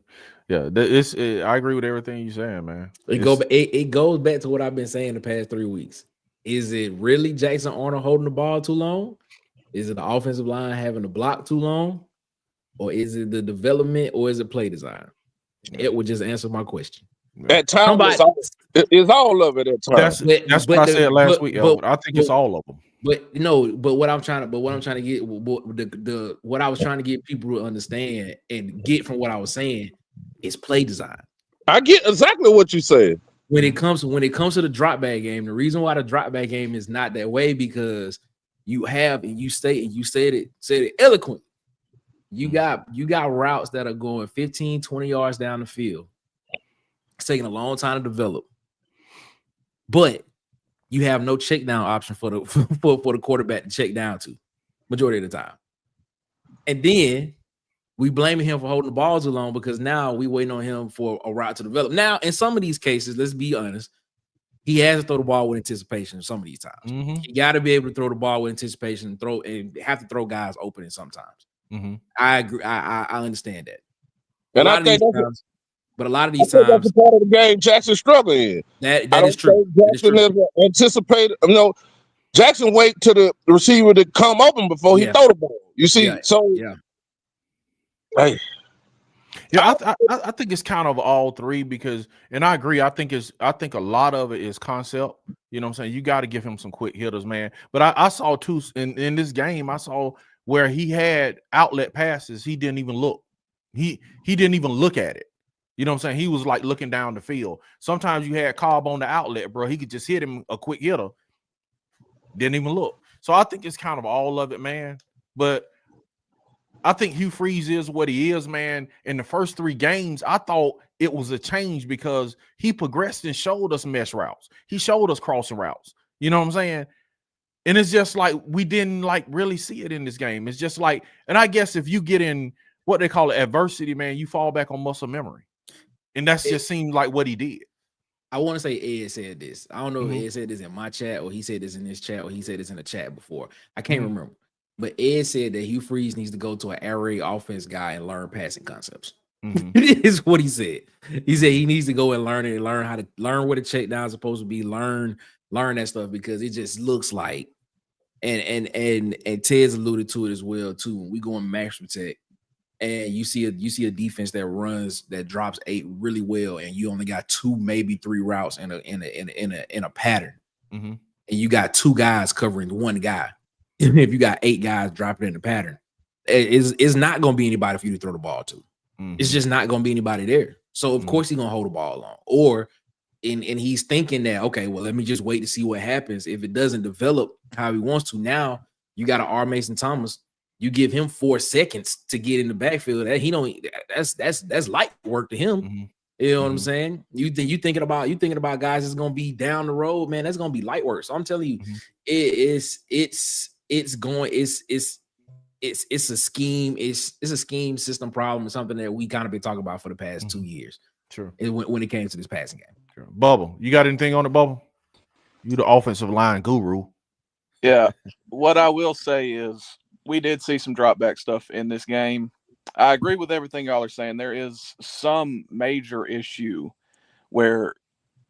Yeah, I agree with everything you're saying, man. It goes back to what I've been saying the past 3 weeks. Is it really Jackson Arnold holding the ball too long? Is it the offensive line having to block too long? Or is it the development, or is it play design? It would just answer my question. At times, it's all of it at times. That's what I said last week. I think it's all of them. But no, but what I'm trying to get, what I was trying to get people to understand and get from what I was saying is play design. I get exactly what you said. When it comes to the drop back game, the reason why the drop back game is not that way because you have, and you said it eloquently. You got routes that are going 15, 20 yards down the field. It's taking a long time to develop. But you have no check down option for the quarterback to check down to majority of the time. And then we blaming him for holding the ball too long because now we waiting on him for a route to develop. Now, in some of these cases, let's be honest, he has to throw the ball with anticipation some of these times. You got to be able to throw the ball with anticipation and have to throw guys open sometimes. I agree. I understand that. And I think but a lot of these times, that's the part of the game Jackson struggling in. That is true. Jackson is anticipated. Jackson wait to the receiver to come open before he throw the ball. You see, hey. Yeah, I think it's kind of all three because, and I agree. I think a lot of it is concept. You know what I'm saying? You got to give him some quick hitters, man. But I saw too in this game. I saw where he had outlet passes. He didn't even look. He didn't even look at it. You know what I'm saying? He was like looking down the field. Sometimes you had Cobb on the outlet, bro. He could just hit him a quick hitter. Didn't even look. So I think it's kind of all of it, man. But I think Hugh Freeze is what he is, man. In the first 3 games, I thought it was a change because he progressed and showed us mesh routes. He showed us crossing routes. You know what I'm saying? And it's just like we didn't like really see it in this game. It's just like, and I guess if you get in what they call it adversity, man, you fall back on muscle memory. And that's just seemed like what he did. I want to say Ed said this. I don't know if Ed said this in my chat or he said this in this chat or he said this in the chat before. I can't remember. But Ed said that Hugh Freeze needs to go to an air raid offense guy and learn passing concepts. It is what he said. He said he needs to go and learn it and learn how to learn what a check down is supposed to be. Learn that stuff because it just looks like, and Ted's alluded to it as well too. When we go in max protect and you see a defense that drops 8 really well, and you only got 2, maybe 3 routes in a pattern, and you got 2 guys covering 1 guy. If you got 8 guys dropping in the pattern, it's not going to be anybody for you to throw the ball to. It's just not going to be anybody there. So of course he's going to hold the ball long. Or and he's thinking that, okay, well, let me just wait to see what happens. If it doesn't develop how he wants to, now you got an R. Mason Thomas. You give him 4 seconds to get in the backfield. That's light work to him. You know what I'm saying? You thinking about guys that's gonna be down the road, man. That's gonna be light work. So I'm telling you, it's a scheme. It's a scheme system problem. Something that we kind of been talking about for the past 2 years. Sure. When it came to this passing game. Sure. Bubba, you got anything on it, Bubba? You the offensive line guru. Yeah. What I will say is we did see some drop back stuff in this game. I agree with everything y'all are saying. There is some major issue where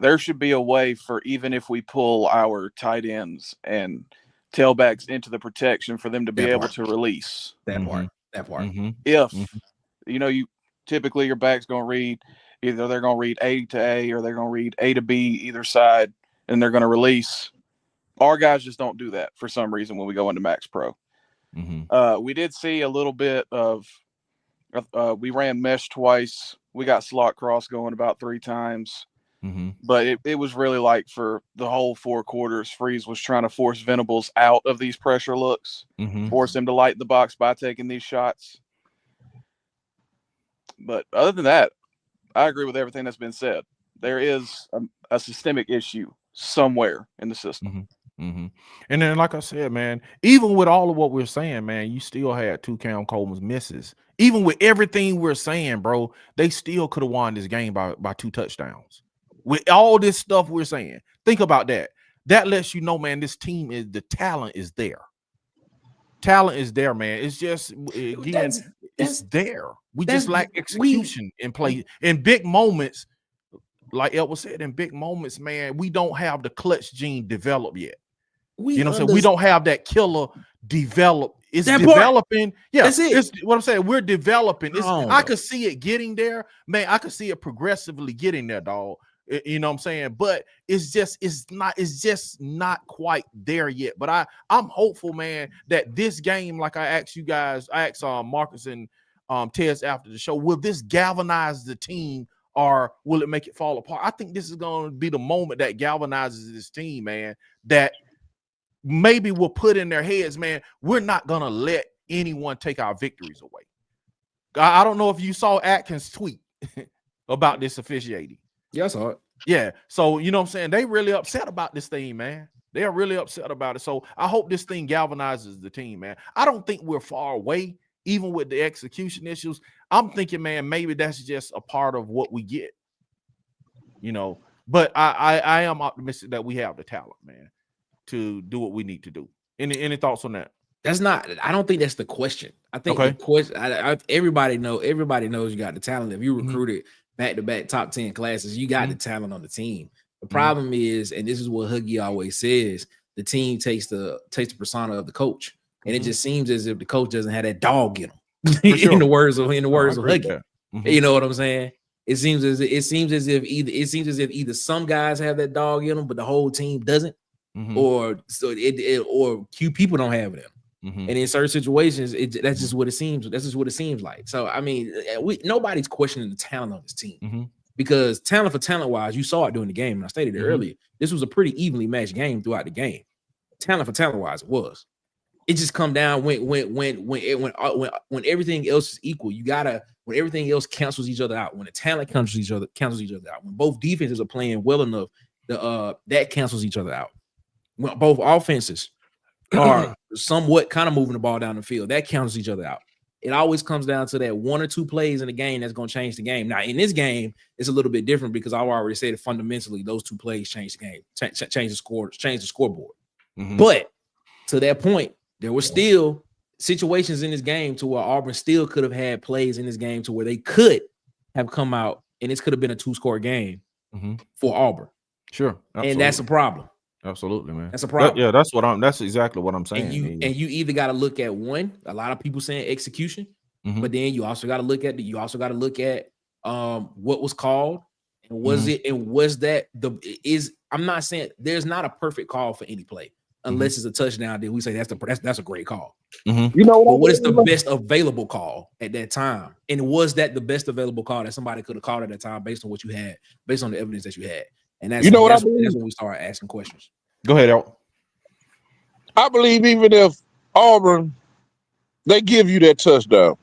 there should be a way for, even if we pull our tight ends and tailbacks into the protection, for them to be able to release. That part. If, you typically your back's going to read, either they're going to read A to A or they're going to read A to B either side, and they're going to release. Our guys just don't do that for some reason when we go into Max Pro. We did see a little bit of we ran mesh twice. We got slot cross going about 3 times. But it was really like for the whole 4 quarters, Freeze was trying to force Venables out of these pressure looks, force him to light the box by taking these shots. But other than that, I agree with everything that's been said. There is a systemic issue somewhere in the system. And then, like I said, man, even with all of what we're saying, man, you still had 2 Cam Coleman's misses. Even with everything we're saying, bro, they still could have won this game by 2 touchdowns. With all this stuff we're saying, think about that. That lets you know, man, this team the talent is there. Talent is there, man. It's just, again, it's there. We just lack execution in play. In big moments, like Elwood said, in big moments, man, we don't have the clutch gene developed yet. You know what I'm saying? We don't have that killer develop. It's developing. Yeah, that's it. It's what I'm saying. We're developing. I could see it getting there, man. I could see it progressively getting there, dog. You know what I'm saying? But it's just not quite there yet. But I'm hopeful, man, that this game, like I asked you guys, I asked Marcus and Tez after the show, will this galvanize the team or will it make it fall apart? I think this is going to be the moment that galvanizes this team, man, that maybe will put in their heads, man, we're not going to let anyone take our victories away. I don't know if you saw Atkins' tweet about this officiating. Yeah, I saw it. Yeah. So, you know what I'm saying? They really upset about this thing, man. They are really upset about it. So I hope this thing galvanizes the team, man. I don't think we're far away, even with the execution issues. I'm thinking, man, maybe that's just a part of what we get, but I am optimistic that we have the talent, man, to do what we need to do. Any thoughts on that? I don't think that's the question. I think the question, everybody knows you got the talent. If you recruited back-to-back top 10 classes, you got the talent on the team. The problem is, and this is what Huggy always says, the team takes the persona of the coach. And it just seems as if the coach doesn't have that dog in him. In the words of Huggy. You know what I'm saying? It seems as if either some guys have that dog in them, but the whole team doesn't, or few people don't have it in them. And in certain situations, that's just what it seems. That's just what it seems like. So I mean, nobody's questioning the talent on this team because talent for talent wise, you saw it during the game. And I stated it earlier. This was a pretty evenly matched game throughout the game. Talent for talent wise, it was. It just come down when everything else is equal. You gotta, when everything else cancels each other out, when the talent cancels each other out, when both defenses are playing well enough, that cancels each other out. When both offenses are somewhat kind of moving the ball down the field, that cancels each other out. It always comes down to that 1 or 2 plays in the game that's going to change the game. Now, in this game, it's a little bit different because I've already said that fundamentally those 2 plays change the game, change the scoreboard. But to that point, there were still situations in this game to where Auburn still could have had plays in this game to where they could have come out and this could have been a 2-score game for Auburn. Sure. Absolutely. And that's a problem. Absolutely, man. That's a problem. That's exactly what I'm saying. And you either got to look at one, a lot of people saying execution, but then you also got to look at what was called and I'm not saying there's not a perfect call for any play. Unless it's a touchdown, then we say that's a great call. You know what is the best available call at that time? And was that the best available call that somebody could have called at that time based on what you had, based on the evidence that you had? And that's that's when we start asking questions. Go ahead, Al. I believe even if Auburn they give you that touchdown,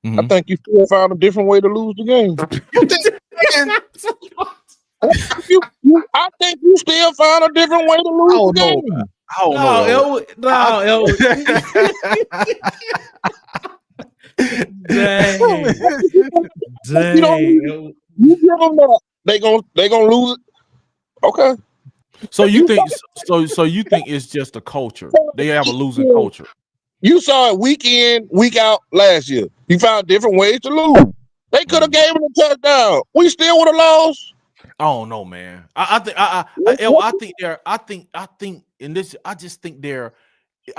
I think you still found a different way to lose the game. I think you still found a different way to lose the game. Dang. You give them that, they gonna lose it. Okay. So you think so you think it's just a culture? They have a losing culture. You saw it week in, week out last year. You found different ways to lose. They could have gave him a touchdown. We still would have lost. I don't know, man. I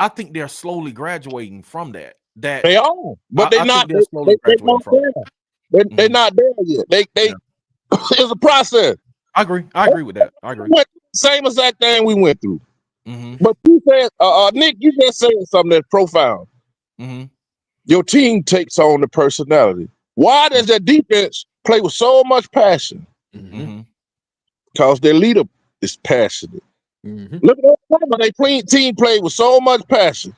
think they're slowly graduating from that. They are, but they're not. They're not there. They're not there yet. It's a process. I agree with that. I agree. Same exact thing we went through. But you said, Nick, you just said something that's profound. Your team takes on the personality. Why does their defense play with so much passion? Because their leader is passionate. Look at that. Their team played with so much passion.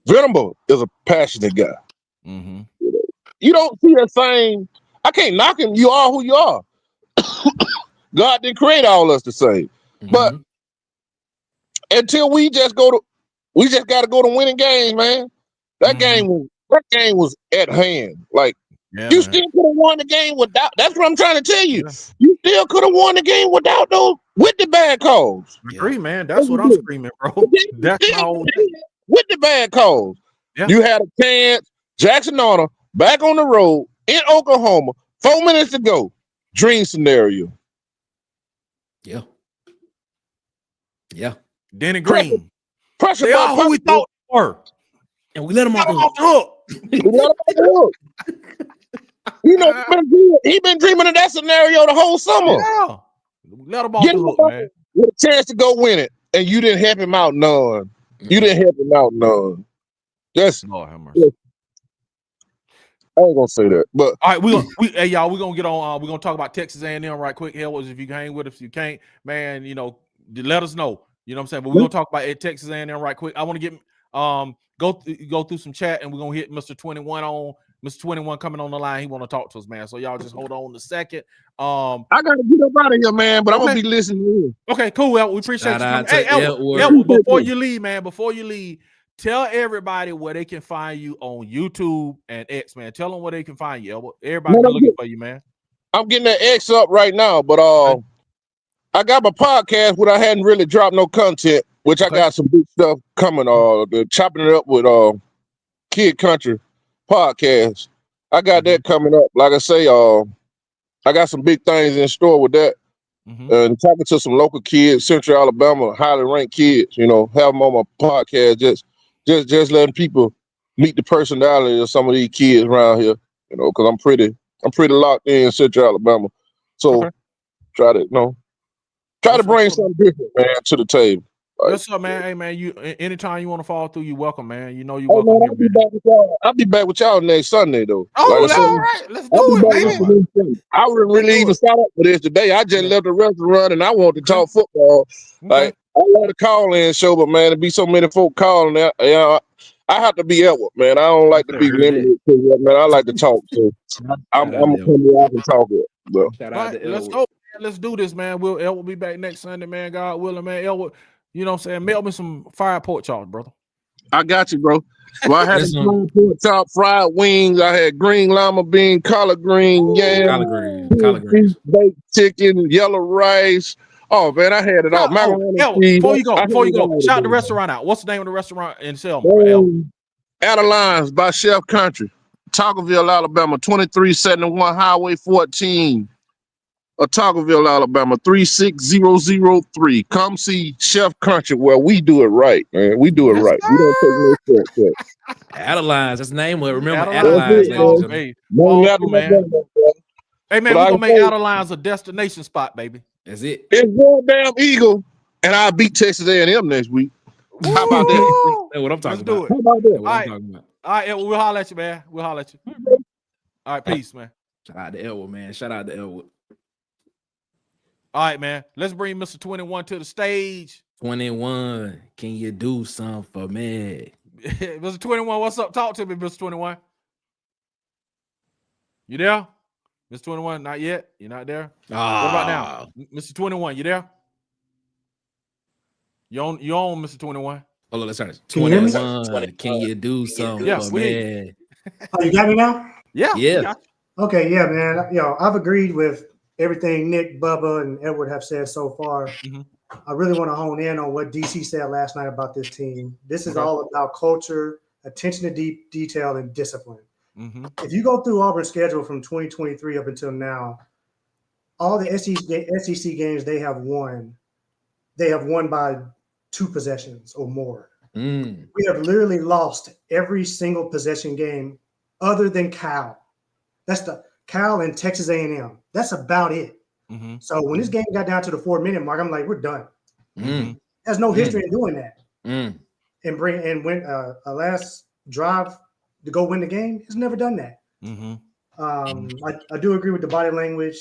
Venable is a passionate guy. You don't see the same. I can't knock him. You are who you are. God didn't create all us the same. But until we just got to go to winning games, man. That game was at hand. Like you still could have won the game without. That's what I'm trying to tell you. You still could have won the game without those with the bad calls. Agree, man. That's what I'm screaming, bro. That's my whole thing. With the bad calls. You had a chance. Jackson Honor back on the road in Oklahoma. 4 minutes to go. Dream scenario. Yeah. Danny Green. Pressure. They are who we thought they were. And we let him off the hook. You know, he been dreaming of that scenario the whole summer. Yeah. Let him off the hook, man. With a chance to go win it, and you didn't help him out none. You didn't help him out none. That's Lord have mercy. I ain't gonna say that, but all right, hey y'all, we're gonna get on. We're gonna talk about Texas A&M right quick. Hell, if you can hang with us, if you can't, man, you know, let us know. You know what I'm saying? But we're gonna talk about Texas A&M right quick. I want to get go through some chat, and we're gonna hit Mr. 21 on. Mr. 21 coming on the line. He want to talk to us, man. So y'all just hold on a second. I gotta get up out of here, man. But I'm gonna be listening to you. Okay, cool. El, we appreciate you. Hey, El, before you leave, man, tell everybody where they can find you on YouTube and X, man. Tell them where they can find you. Everybody looking for you, man. I'm getting that X up right now, but I got my podcast where I hadn't really dropped no content, which I got some big stuff coming. Chopping it up with Kid Country podcast. I got that coming up. Like I say, I got some big things in store with that. And talking to some local kids, Central Alabama, highly ranked kids, you know, have them on my podcast, just letting people meet the personality of some of these kids around here, you know, because I'm pretty locked in Central Alabama. So try to bring something different, man, to the table. What's up, man? Hey, man, you anytime you want to fall through, you're welcome, man. You know you're welcome. Man, I'll be back with y'all next Sunday, though. Oh, all right. Let's do it, baby. I wouldn't really even start up for this today. I just left the restaurant and I want to talk football. Like, I love the call-in show, but, man, there be so many folk calling that. I have to be Edward, man. I don't like to be limited to that, man. I like to talk, so I'm going to come here and talk it. So. Let's go. Let's do this, man. Elwood will be back next Sunday, man. God willing, man. Elwood, you know what I'm saying? Mail me some fried pork chops, brother. I got you, bro. Well, I had some pork chop, fried wings. I had green lima bean, collard green, collard green, baked chicken, yellow rice. Oh man, I had it all. Before you go, shout the restaurant out. What's the name of the restaurant in Selma? Addicts by Chef Country, Talkerville, Alabama, 2371 Highway 14. Talkerville, Alabama, 36003. Come see Chef Country where we do it right, man. We do it right. We don't take no shortcuts. Addicts, that's the name of it. Remember Addicts, man. Hey, man, we're gonna make Addicts a destination spot, baby. That's it. It's one damn Eagle, and I'll beat Texas A&M next week. How about that? That's what I'm talking about. How about that? All right, we'll holler at you, man. We'll holler at you. All right, peace, man. Shout out to Elwood, man. Shout out to Elwood. All right, man. Let's bring Mr. 21 to the stage. 21, can you do something for me? Mr. 21, what's up? Talk to me, Mr. 21. You there? Mr. 21, not yet. You're not there? What about now? Mr. 21, you there? You on, Mr. 21? Hold on, let's turn it. 21, can you do something for me? Oh, you got me now? Yeah. Okay, yeah, man. I've agreed with everything Nick, Bubba, and Edward have said so far. I really want to hone in on what DC said last night about this team. This is all about culture, attention to detail, and discipline. If you go through Auburn's schedule from 2023 up until now, all the SEC games they have won by 2 possessions or more. We have literally lost every single possession game other than Cal. That's the Cal and Texas A&M. That's about it. So when this game got down to the 4-minute mark, I'm like, we're done. There's no history in doing that. And win a last drive to go win the game. He's never done that. I do agree with the body language.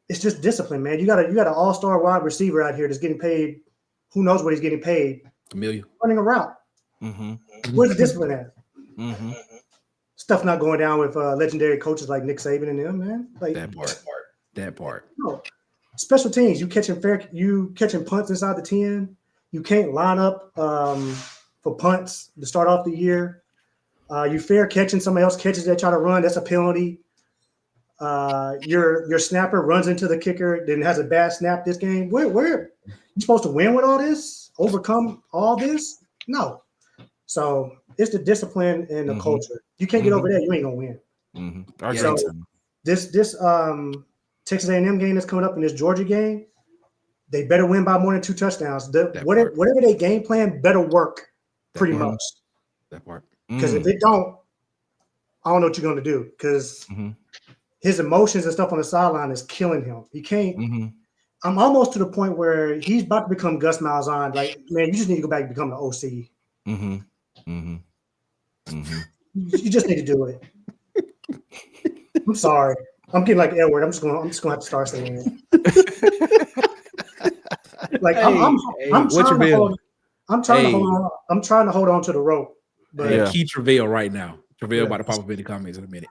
It's just discipline, man. You got an all-star wide receiver out here that's getting paid. Who knows what he's getting paid? $1 million. Running a route. Where's the discipline at? Stuff not going down with legendary coaches like Nick Saban and them, man. Like that part. No. Special teams. You catching punts inside the 10. You can't line up for punts to start off the year. You fair catching somebody else catches that try to run. That's a penalty. Your snapper runs into the kicker, then has a bad snap this game. Where you supposed to win with all this? Overcome all this? No. So it's the discipline and the culture. You can't get over that. You ain't gonna win. So this Texas A&M game that's coming up in this Georgia game, they better win by more than 2 touchdowns. Whatever they game plan better work pretty much. That part. Because if it don't, I don't know what you're gonna do. Because his emotions and stuff on the sideline is killing him. He can't. I'm almost to the point where he's about to become Gus Malzahn. Like, man, you just need to go back and become the OC. You just need to do it. I'm sorry. I'm getting like Edward. I'm just gonna have to start saying it. Like I'm trying to hold on to the rope. But Key Travail right now. Travail about to pop up in the comments in a minute.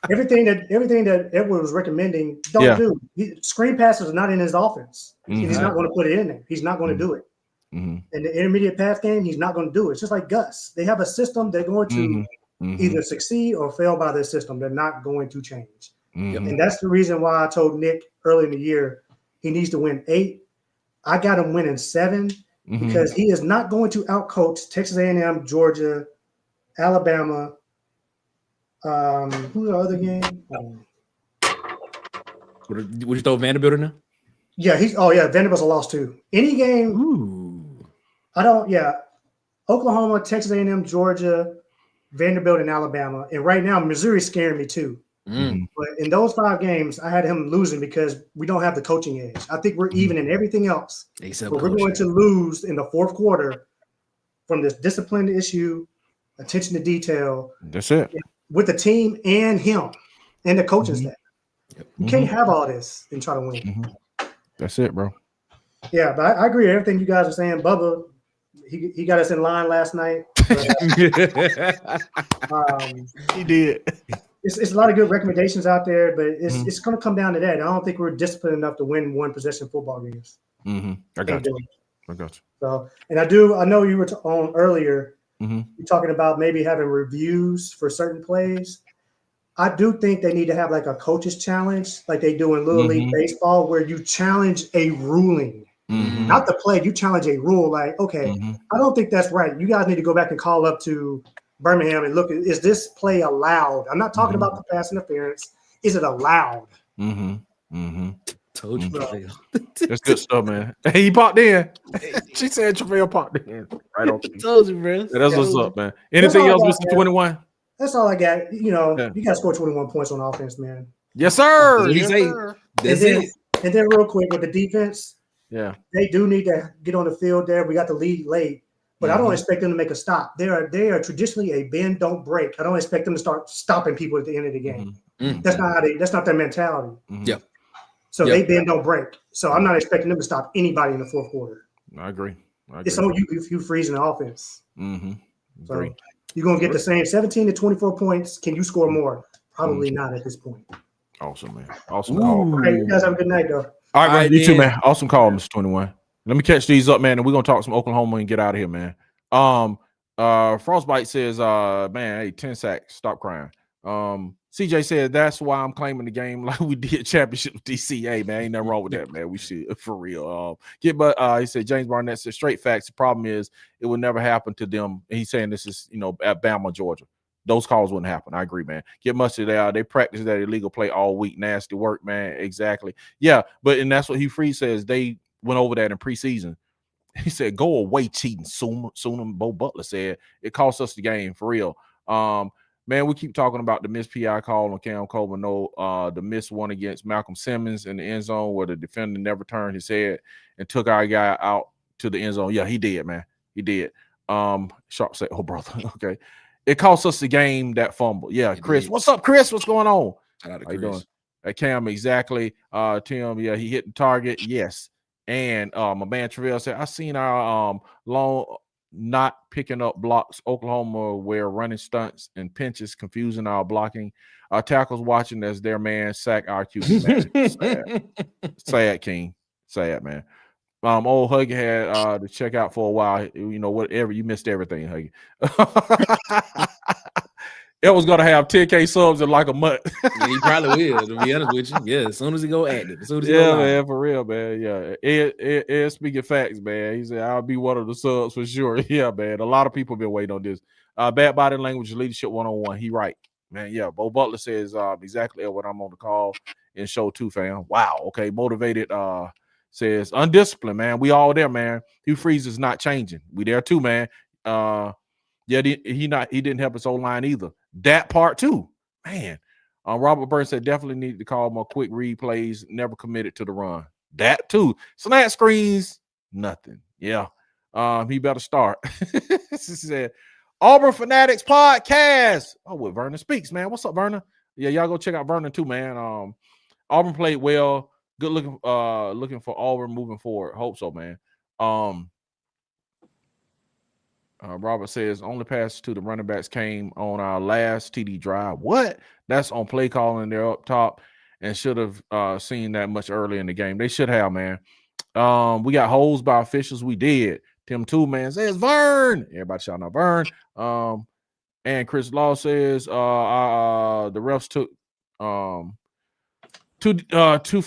Everything that Edward was recommending, don't do. Screen passes are not in his offense. He's not going to put it in there. He's not going to do it. In the intermediate pass game, he's not going to do it. It's just like Gus. They have a system. They're going to either succeed or fail by their system. They're not going to change. And that's the reason why I told Nick early in the year he needs to win 8. I got him winning 7 because he is not going to outcoach Texas A&M, Georgia, Alabama. Who's the other game? Would you throw Vanderbilt in there? Yeah, Vanderbilt's a loss too. Any game. Oklahoma, Texas A&M, Georgia, Vanderbilt, and Alabama. And right now, Missouri's scaring me too. But in those 5 games, I had him losing because we don't have the coaching edge. I think we're even in everything else. But we're going to lose in the 4th quarter from this discipline issue, attention to detail. That's it. With the team and him and the coaching staff. You can't have all this and try to win. That's it, bro. Yeah, but I agree with everything you guys are saying. Bubba, he got us in line last night. He did. It's a lot of good recommendations out there, but it's going to come down to that. I don't think we're disciplined enough to win 1-possession football games. I got you. So, and I know you were on earlier. You're talking about maybe having reviews for certain plays. I do think they need to have like a coach's challenge, like they do in Little League Baseball, where you challenge a ruling, not the play. You challenge a rule. Like, okay, I don't think that's right. You guys need to go back and call up to Birmingham and look, is this play allowed? I'm not talking about the pass interference. Is it allowed? Told you. That's good stuff, man. Hey, he popped in. She said Travail popped in. Right on. Told you, bro. Yeah, that's what's up, man. Anything else, Mr. 21? That's all I got. You got to score 21 points on offense, man. Yes, sir. That's it. And then real quick with the defense, they do need to get on the field there. We got the lead late, but I don't expect them to make a stop. They are traditionally a bend, don't break. I don't expect them to start stopping people at the end of the game. That's not their mentality. So they bend, don't break. So I'm not expecting them to stop anybody in the 4th quarter. I agree. It's on you if you freeze in the offense. So you're going to get the same 17 to 24 points. Can you score more? Probably not at this point. Awesome, man. Awesome call. All right, you guys have a good night, though. All right, you too, man. Awesome call, Mr. 21. Let me catch these up, man, and we're going to talk some Oklahoma and get out of here, man. Frostbite says, man, hey, 10 sacks. Stop crying. CJ said that's why I'm claiming the game like we did championship with DCA, man. Ain't nothing wrong with that, man. We should for real. He said James Barnett said straight facts. The problem is it would never happen to them. And he's saying this is at Bama, Georgia. Those calls wouldn't happen. I agree, man. Get Mustard out. They practice that illegal play all week. Nasty work, man. Exactly. Yeah, and that's what Hugh Freeze says. They went over that in preseason. He said, "Go away, cheating." Soon, Bo Butler said it cost us the game for real. Man, we keep talking about the missed PI call on Cam Coleman. No, the missed one against Malcolm Simmons in the end zone where the defender never turned his head and took our guy out to the end zone. Yeah, he did, man. He did. Sharp said, "Oh, brother, okay." It cost us the game, that fumble. Yeah, Chris. What's up, Chris? What's going on? Shout out to How you Chris. doing? Cam, exactly. Tim, yeah, he hit the target. Yes. And my man Travell said, I seen our long not picking up blocks. Oklahoma where running stunts and pinches confusing our blocking. Our tackles watching as their man sack our QB. Sad, King. Sad, man. Old Huggy had to check out for a while. Whatever, you missed everything, Huggy. It was gonna have 10K subs in like a month. Yeah, he probably will, to be honest with you. Yeah, as soon as he go active. As soon as he yeah, go man, for real, man. Yeah. Ed speaking facts, man. He said, I'll be one of the subs for sure. Yeah, man. A lot of people been waiting on this. Bad body language, leadership 101. He right. Man, yeah. Bo Butler says exactly what I'm on the call in show 2, fam. Wow. Okay. Motivated says undisciplined, man. We all there, man. Hugh Freeze is not changing. We there too, man. Yeah, he didn't help his O-line either. That part too, man. Robert Burns said definitely needed to call more quick read plays, never committed to the run. That too. Slant screens, nothing. Yeah. He better start. He said Auburn Fanatics podcast. Oh, what Vernon speaks, man. What's up, Vernon? Yeah, y'all go check out Vernon too, man. Auburn played well. Good looking for Auburn moving forward. Hope so, man. Robert says only pass to the running backs came on our last TD drive. What? That's on play calling. They're up top and should have seen that much earlier in the game. They should have, man. We got holes by officials. We did. Tim Two Man says Vern. Everybody shouting out Vern. And Chris Law says the refs took two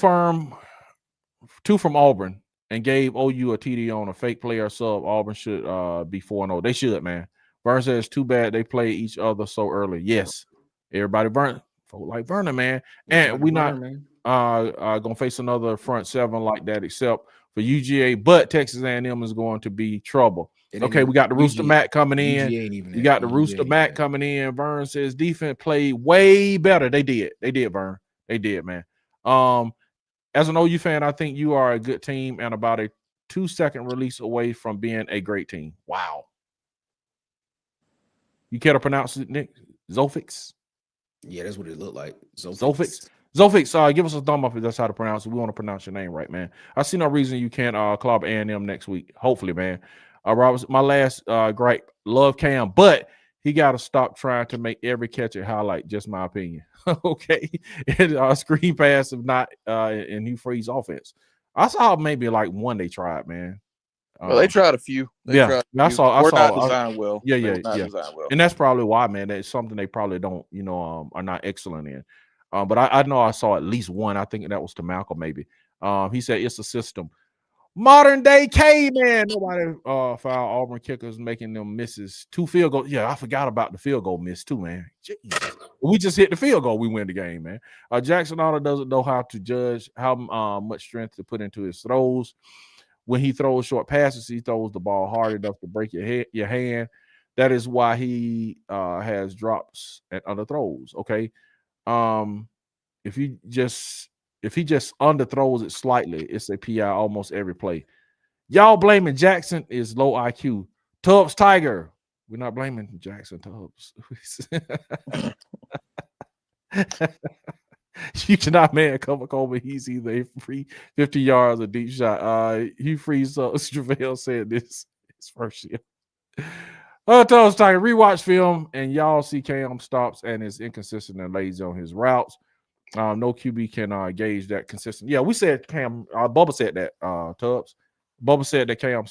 from Auburn and gave OU a TD on a fake player sub. Auburn should be 4-0. They should, man. Vern says too bad they play each other so early. Yes, everybody like Vernon, man. And we not gonna face another front seven like that, except for UGA. But Texas A&M is going to be trouble. Okay, we got the Rooster Mac coming in. You got the Rooster Mac coming in. Vern says defense played way better. They did, Vern. They did, man. As an OU fan, I think you are a good team and about a 2-second release away from being a great team. Wow. You care to pronounce it, Nick? Zofix? Yeah, that's what it looked like. Zofix, give us a thumb up if that's how to pronounce it. We want to pronounce your name right, man. I see no reason you can't club A&M next week. Hopefully, man. Robert, my last gripe, love Cam, but he got to stop trying to make every catch a highlight. Just my opinion. Okay. And screen pass if not in Hugh Freeze offense. I saw maybe like one they tried, man. Well, they tried a few. I saw. We're not designed well. Yeah. And that's probably why, man. That's something they probably don't, are not excellent in. But I know I saw at least one. I think that was to Malcolm, maybe. He said it's a system. Modern day caveman. Nobody foul Auburn kickers making them misses. 2 field goals. Yeah, I forgot about the field goal miss too, man. Jesus. We just hit the field goal. We win the game, man. Jackson Otter doesn't know how to judge how much strength to put into his throws. When he throws short passes, he throws the ball hard enough to break your hand. That is why he has drops and underthrows. Okay. If he just underthrows it slightly, it's a PI almost every play. Y'all blaming Jackson is low IQ. Tubbs Tiger. We're not blaming Jackson Tubbs. You cannot man cover Coleman. He's either a free 50 yards or deep shot. He frees up. Javale said this his first year. Tubbs Tiger rewatch film and y'all see Cam stops and is inconsistent and lazy on his routes. No QB can gauge that consistent. Yeah, we said Cam. Bubba said that. Tubbs. Bubba said that Cam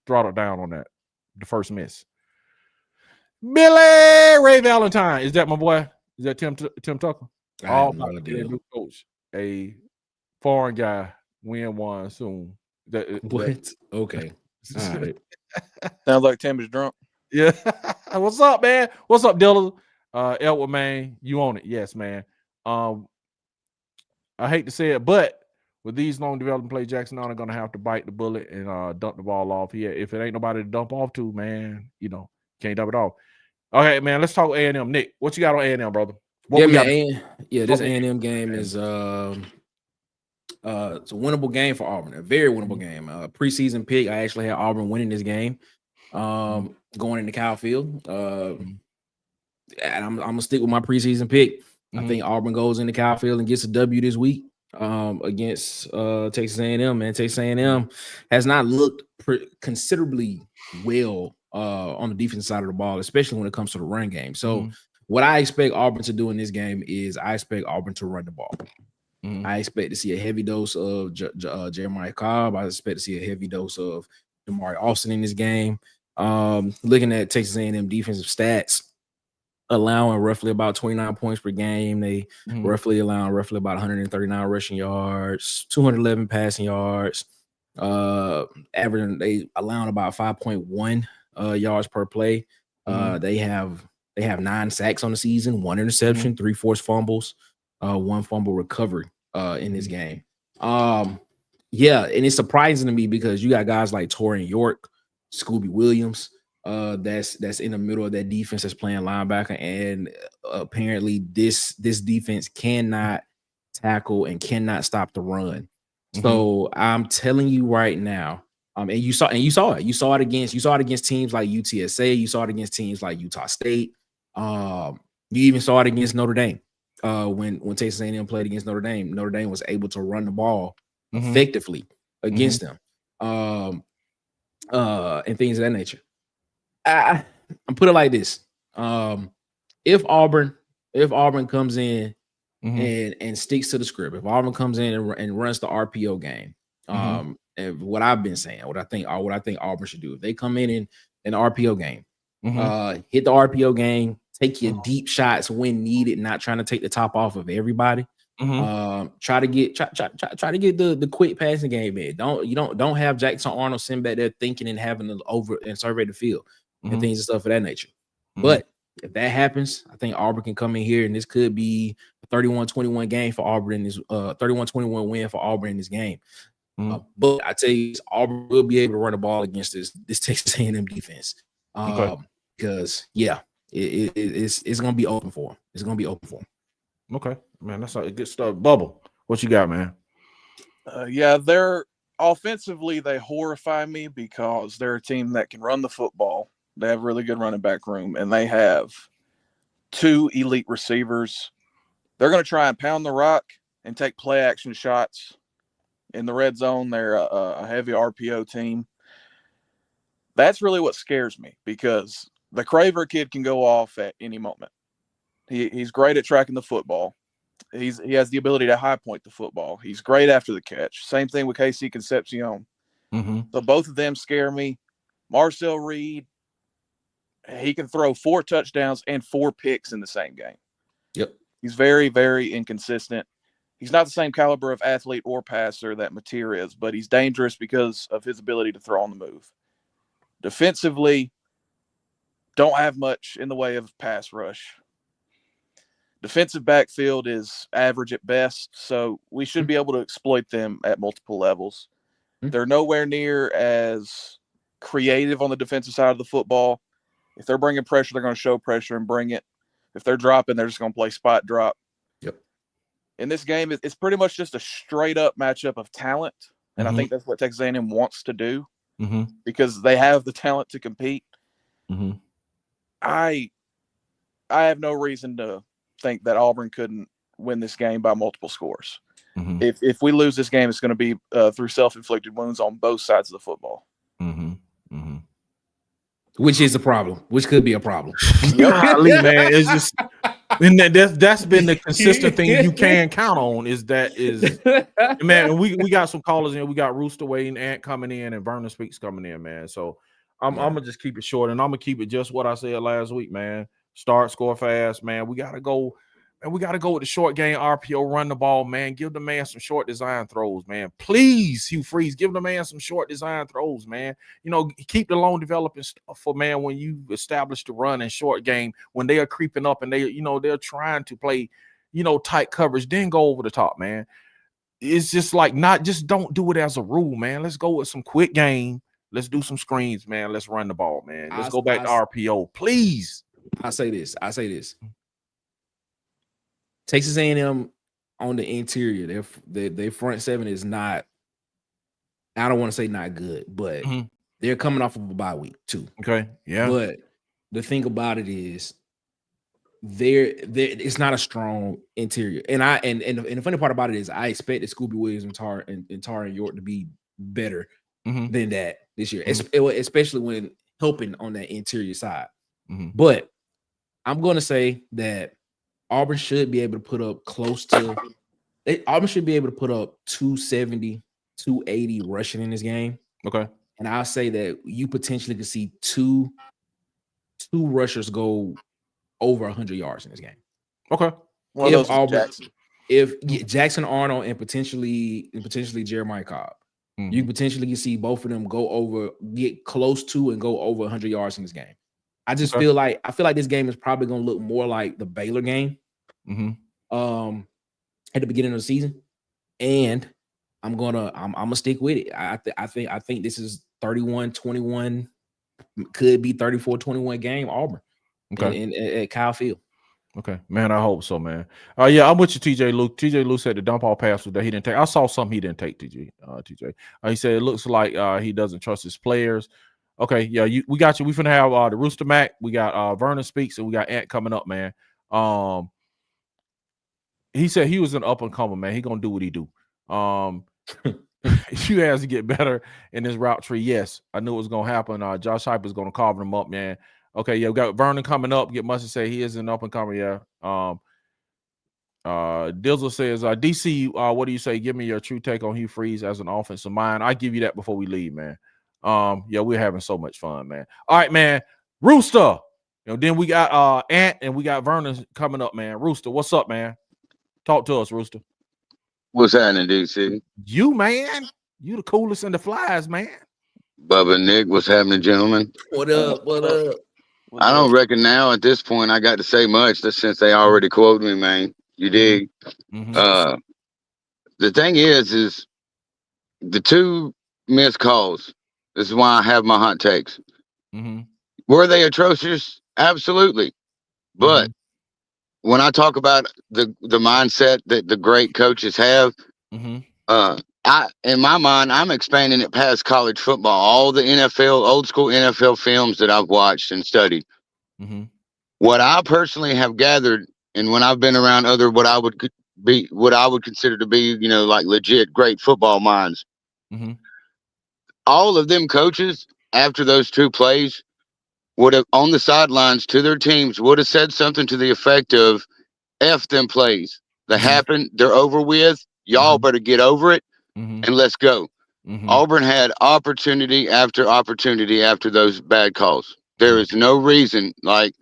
throttled down on that the first miss. Billy Ray Valentine, is that my boy? Is that Tim Tucker? I have no idea. New coach, a foreign guy, win one soon. What? Okay. All right. Sounds like Tim is drunk. Yeah. What's up, man? What's up, Dylan? Elwood, man, you own it. Yes, man. I hate to say it, but with these long developing play, Jackson are going to have to bite the bullet and dump the ball off here. If it ain't nobody to dump off to, man, can't dump it off. Okay, man, let's talk A&M. Nick, what you got on A&M, brother? This A&M game is it's a winnable game for Auburn, a very winnable game. Preseason pick, I actually had Auburn winning this game, going into Kyle Field. And I'm gonna stick with my preseason pick. I think Auburn goes into Kyle Field and gets a W this week against Texas A&M. Man, Texas A&M has not looked considerably well on the defense side of the ball, especially when it comes to the run game. So what I expect Auburn to do in this game is I expect Auburn to run the ball. I expect to see a heavy dose of Jeremiah Cobb. I expect to see a heavy dose of Damari Austin in this game. Looking at Texas A&M defensive stats, allowing roughly about 29 points per game. They roughly about 139 rushing yards, 211 passing yards. Averaging, they allowing about 5.1 yards per play. They have 9 sacks on the season, 1 interception, 3 forced fumbles, 1 fumble recovery in this game. And it's surprising to me because you got guys like Torian York, Scooby Williams, that's in the middle of that defense that's playing linebacker, and apparently this defense cannot tackle and cannot stop the run. So I'm telling you right now, and you saw it against teams like UTSA, you saw it against teams like Utah State, you even saw it against Notre Dame. When Texas A&M played against Notre Dame was able to run the ball effectively against them, and things of that nature. I'm put it like this: if Auburn comes in and sticks to the script, if Auburn comes in and runs the RPO game, and what I've been saying, what I think Auburn should do, if they come in an RPO game, hit the RPO game, take your deep shots when needed, not trying to take the top off of everybody. Try to get the quick passing game in. Don't have Jackson Arnold sitting back there thinking and having to over and survey the field and things and stuff of that nature. But if that happens, I think Auburn can come in here and this could be a 31-21 game for Auburn in this 31-21 win for Auburn in this game. But I tell you, Auburn will be able to run the ball against this Texas A&M defense. Because it's gonna be open for him. It's gonna be open for him. Okay, man, that's good stuff. Bubba, what you got, man? They're offensively, they horrify me because they're a team that can run the football. They have really good running back room, and they have 2 elite receivers. They're going to try and pound the rock and take play action shots in the red zone. They're a heavy RPO team. That's really what scares me because the Craver kid can go off at any moment. He's great at tracking the football. He has the ability to high point the football. He's great after the catch. Same thing with KC Concepcion. So both of them scare me. Marcel Reed, he can throw 4 touchdowns and 4 picks in the same game. Yep. He's very, very inconsistent. He's not the same caliber of athlete or passer that Mateer is, but he's dangerous because of his ability to throw on the move. Defensively, don't have much in the way of pass rush. Defensive backfield is average at best, so we should be able to exploit them at multiple levels. They're nowhere near as creative on the defensive side of the football. If they're bringing pressure, they're going to show pressure and bring it. If they're dropping, they're just going to play spot drop. Yep. In this game, it's pretty much just a straight-up matchup of talent, and I think that's what Texas A&M wants to do because they have the talent to compete. I have no reason to think that Auburn couldn't win this game by multiple scores. If we lose this game, it's going to be through self-inflicted wounds on both sides of the football. Which is a problem. Which could be a problem. Man, it's just and that's been the consistent thing you can count on is man. We got some callers in. We got Rooster Wade and Ant coming in and Vernon Speaks coming in, man. So I'm gonna just keep it short and I'm gonna keep it just what I said last week, man. Start, score fast, man. We gotta go. And we got to go with the short game RPO, run the ball, man. Give the man some short design throws, man. Please, Hugh Freeze, give the man some short design throws, man. You know, keep the long developing stuff for, man, when you establish the run and short game, when they are creeping up and they, you know, they're trying to play, you know, tight coverage, then go over the top, man. It's just like just don't do it as a rule, man. Let's go with some quick game. Let's do some screens, man. Let's run the ball, man. Let's go back to RPO, please. I say this. Texas A&M on the interior, their front seven is not, I don't want to say not good, but they're coming off of a bye week too. Okay. Yeah. But the thing about it is it's not a strong interior. And the funny part about it is I expected Scooby Williams and Tarian York to be better than that this year, especially when helping on that interior side. But I'm going to say that Auburn should be able to put up Auburn should be able to put up 270, 280 rushing in this game. Okay. And I'll say that you potentially could see two rushers go over 100 yards in this game. Okay. If Jackson Arnold and potentially Jeremiah Cobb, you potentially can see both of them get close to and go over 100 yards in this game. I just feel like this game is probably going to look more like the Baylor game at the beginning of the season, and I'm gonna stick with it. I think this is 31-21, could be 34-21 game Auburn. Okay, at Kyle Field. Okay, man, I hope so, man. Yeah, I'm with you, TJ Luke. TJ Luke said the dump all pass that he didn't take. I saw something he didn't take, TJ. He said it looks like he doesn't trust his players. Okay, yeah, we got you. We finna have the Rooster Mac. We got Vernon Speaks, and we got Ant coming up, man. He said he was an up and comer, man. He gonna do what he do. He has to get better in his route tree. Yes, I knew it was gonna happen. Josh Hype is gonna carve him up, man. Okay, yeah, we got Vernon coming up. Get Mustard say he is an up and comer. Yeah. Dizzle says, DC, what do you say? Give me your true take on Hugh Freeze as an offensive mind. I give you that before we leave, man. Yeah, we're having so much fun, man. All right, man. Rooster. You know, then we got Ant and we got Vernon coming up, man. Rooster, what's up, man? Talk to us, Rooster. What's happening, DC? You, man. You the coolest in the flies, man. Bubba, Nick, what's happening, gentlemen? What up? I don't reckon now at this point I got to say much since they already quoted me, man. You dig? The thing is the two missed calls. This is why I have my hot takes. Were they atrocious? Absolutely. But when I talk about the mindset that the great coaches have, in my mind, I'm expanding it past college football. All the NFL, old school NFL films that I've watched and studied. What I personally have gathered, and when I've been around other what I would consider to be, you know, like legit great football minds, all of them coaches after those two plays would have on the sidelines to their teams would have said something to the effect of F them plays. They happened, they're over with. Y'all better get over it and let's go. Auburn had opportunity after opportunity after those bad calls. There is no reason, like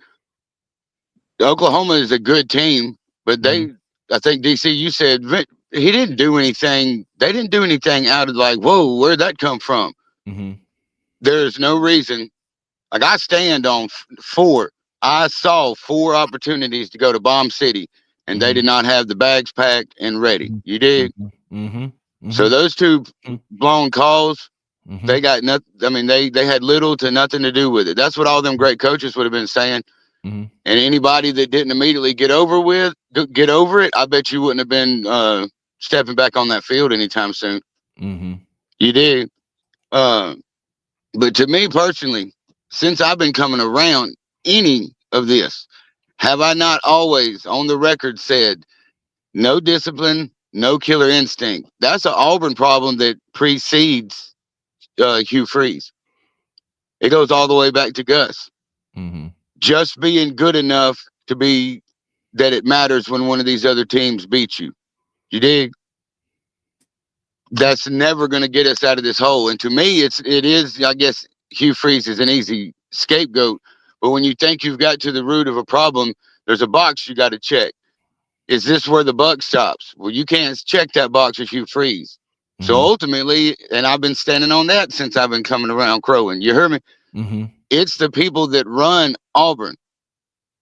Oklahoma is a good team, but I think DC, you said he didn't do anything. They didn't do anything out of like, whoa, where'd that come from? There is no reason. Like I stand on four. I saw 4 opportunities to go to Bomb City, and they did not have the bags packed and ready. You dig? So those 2 blown calls, they got nothing. I mean, they had little to nothing to do with it. That's what all them great coaches would have been saying. And anybody that didn't immediately get over it, I bet you wouldn't have been stepping back on that field anytime soon. You dig? But to me personally, since I've been coming around any of this, have I not always on the record said no discipline, no killer instinct? That's an Auburn problem that precedes Hugh Freeze. It goes all the way back to Gus. Just being good enough to be that it matters when one of these other teams beats you. You dig? That's never going to get us out of this hole. And to me, it is, I guess, Hugh Freeze is an easy scapegoat. But when you think you've got to the root of a problem, there's a box you got to check. is this where the buck stops? Well, you can't check that box if you freeze. So ultimately, and I've been standing on that since I've been coming around crowing. You heard me? It's the people that run Auburn.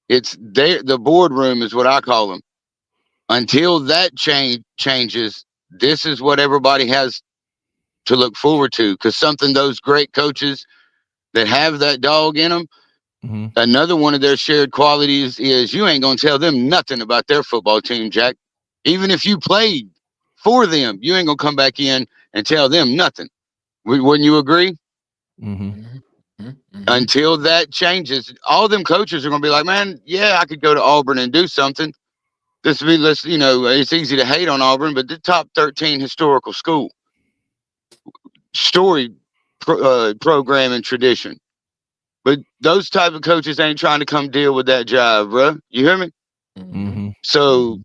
It's the boardroom is what I call them. Until that changes, this is what everybody has to look forward to. Because something those great coaches that have that dog in them, another one of their shared qualities is you ain't gonna tell them nothing about their football team, Jack. Even if you played for them, you ain't gonna come back in and tell them nothing. Wouldn't you agree? Until that changes, all them coaches are gonna be like, man, yeah, I could go to Auburn and do something. It's easy to hate on Auburn, but the top 13 historical school, story program and tradition. But those type of coaches ain't trying to come deal with that job, bro. You hear me? So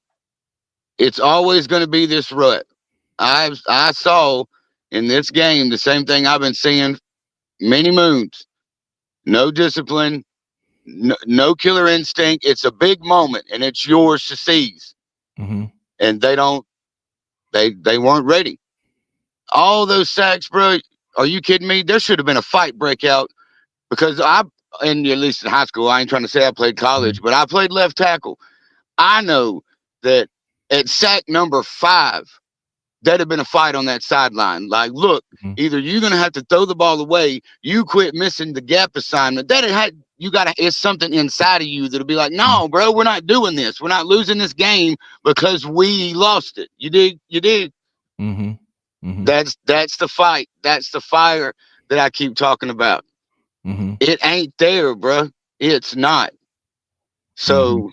it's always going to be this rut. I saw in this game the same thing I've been seeing many moons. No discipline, no killer instinct. It's a big moment, and it's yours to seize. And they weren't ready. All those sacks, bro. Are you kidding me? There should have been a fight breakout. Because and at least in high school, I ain't trying to say I played college, but I played left tackle. I know that at sack number 5, there'd have been a fight on that sideline. Like, look, either you're going to have to throw the ball away, you quit missing the gap assignment. It's something inside of you that'll be like, no, bro, we're not doing this. We're not losing this game because we lost it. You dig? That's the fight. That's the fire that I keep talking about. It ain't there, bro. It's not. So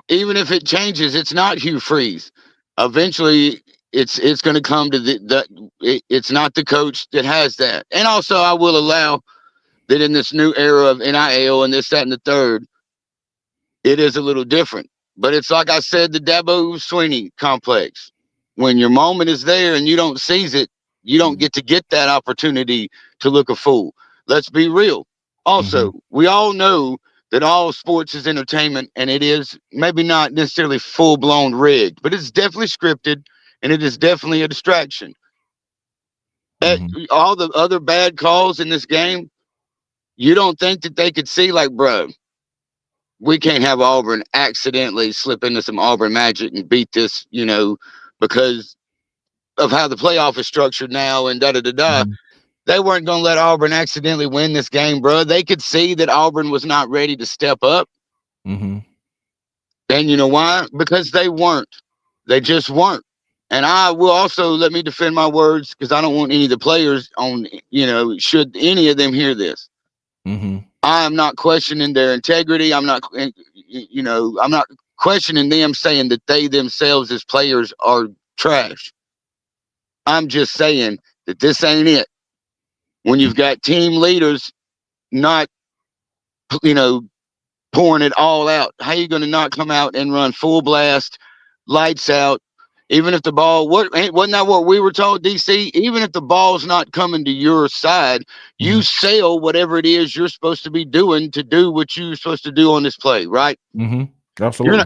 even if it changes, it's not Hugh Freeze. Eventually, it's going to come to it's not the coach that has that. And also, I will allow that in this new era of NIL and this, that, and the third, it is a little different. But it's like I said, the Dabo Swinney complex. When your moment is there and you don't seize it, you don't get that opportunity to look a fool. Let's be real. Also, we all know that all sports is entertainment, and it is maybe not necessarily full-blown rigged, but it's definitely scripted, and it is definitely a distraction. All the other bad calls in this game, you don't think that they could see, like, bro, we can't have Auburn accidentally slip into some Auburn magic and beat this, because of how the playoff is structured now and da-da-da-da. They weren't going to let Auburn accidentally win this game, bro. They could see that Auburn was not ready to step up. And you know why? Because they weren't. They just weren't. And I will also, let me defend my words, because I don't want any of the players on, should any of them hear this. I am not questioning their integrity. I'm not questioning them saying that they themselves as players are trash. I'm just saying that this ain't it. When you've got team leaders not, pouring it all out, how are you going to not come out and run full blast, lights out, even if the ball, wasn't that what we were told, DC? Even if the ball's not coming to your side, you sell whatever it is you're supposed to be doing to do what you're supposed to do on this play, right? Absolutely.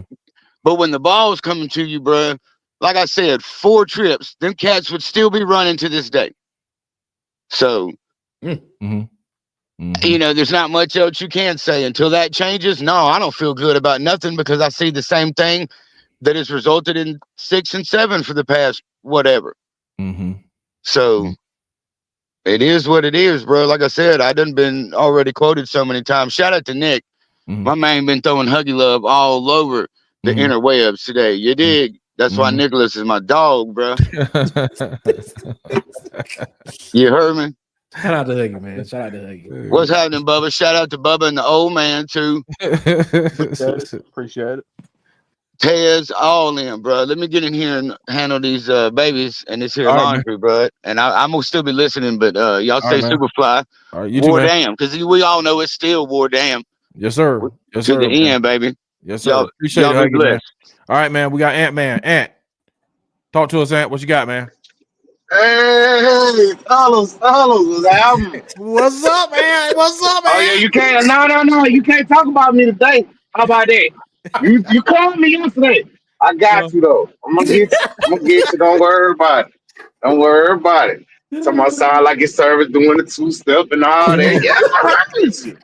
But when the ball's coming to you, bro, like I said, 4 trips, them cats would still be running to this day. So, there's not much else you can say until that changes. No, I don't feel good about nothing because I see the same thing that has resulted in 6 and 7 for the past whatever. So it is what it is, bro. Like I said, I done been already quoted so many times. Shout out to Nick. My man been throwing Huggy Love all over the interwebs today. You dig? That's why Nicholas is my dog, bro. You heard me? Shout out to Huggy, man. Shout out to Huggy. What's happening, Bubba? Shout out to Bubba and the old man, too. Appreciate it. Tez, all in, bro. Let me get in here and handle these babies and this here laundry, bro. And I'm going to still be listening, but y'all stay super fly. All right, you War too, damn, because we all know it's still war damn. Yes, sir. Yes, to sir, the man. end, baby. Yes, sir. Appreciate y'all it, be Huggy, man. blessed. All right, man. We got Ant-Man. Ant, talk to us, Ant. What you got, man? Hey, fellas, album. What's up, man? What's up, man? Oh yeah, you can't. No. You can't talk about me today. How about that? You called me yesterday. I got you though. I'm gonna get you. I'm gonna get you. Don't worry about it. Don't worry about it. Somebody sound like his service doing the 2-step and all that. Yeah, I heard you.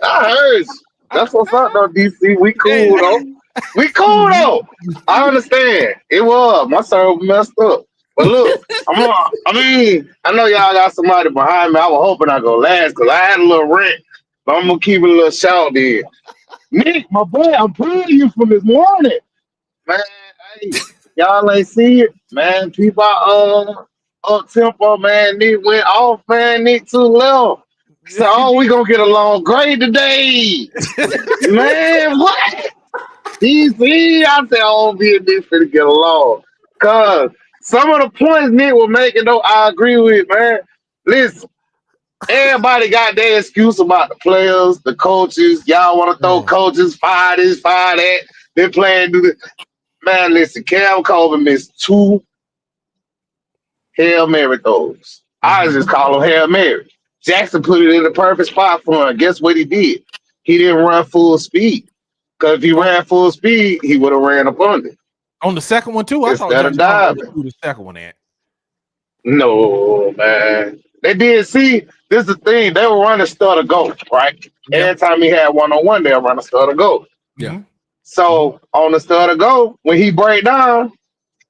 I heard you. That's what's up though, DC. We cool though. We cool though. I understand. It was my server messed up. But look, I know y'all got somebody behind me. I was hoping I go last because I had a little rant, but I'm gonna keep it a little short then. Nick, my boy, I'm proud of you from this morning. Man, hey, y'all ain't see it. Man, people up tempo, man. Nick went off, man. Nick too low. So we gonna get a long grade today. Man, what? DC, I said, oh, be a Nick finna get along. Cause some of the points Nick was making, though, I agree with, man. Listen, everybody got their excuse about the players, the coaches. Y'all want to throw coaches, fire this, fire that. They're playing, do this. Man, listen, Cam Colvin missed 2 Hail Mary throws. I just call them Hail Mary. Jackson put it in the perfect spot for him. Guess what he did? He didn't run full speed. Because if he ran full speed, he would have ran up under. On the second one, too? I thought Jackson threw the second one at. No, man. They did see, this is the thing. They were running stutter go, right? Yeah. Every time he had one-on-one, they were running stutter go. Yeah. So on the stutter go, when he break down,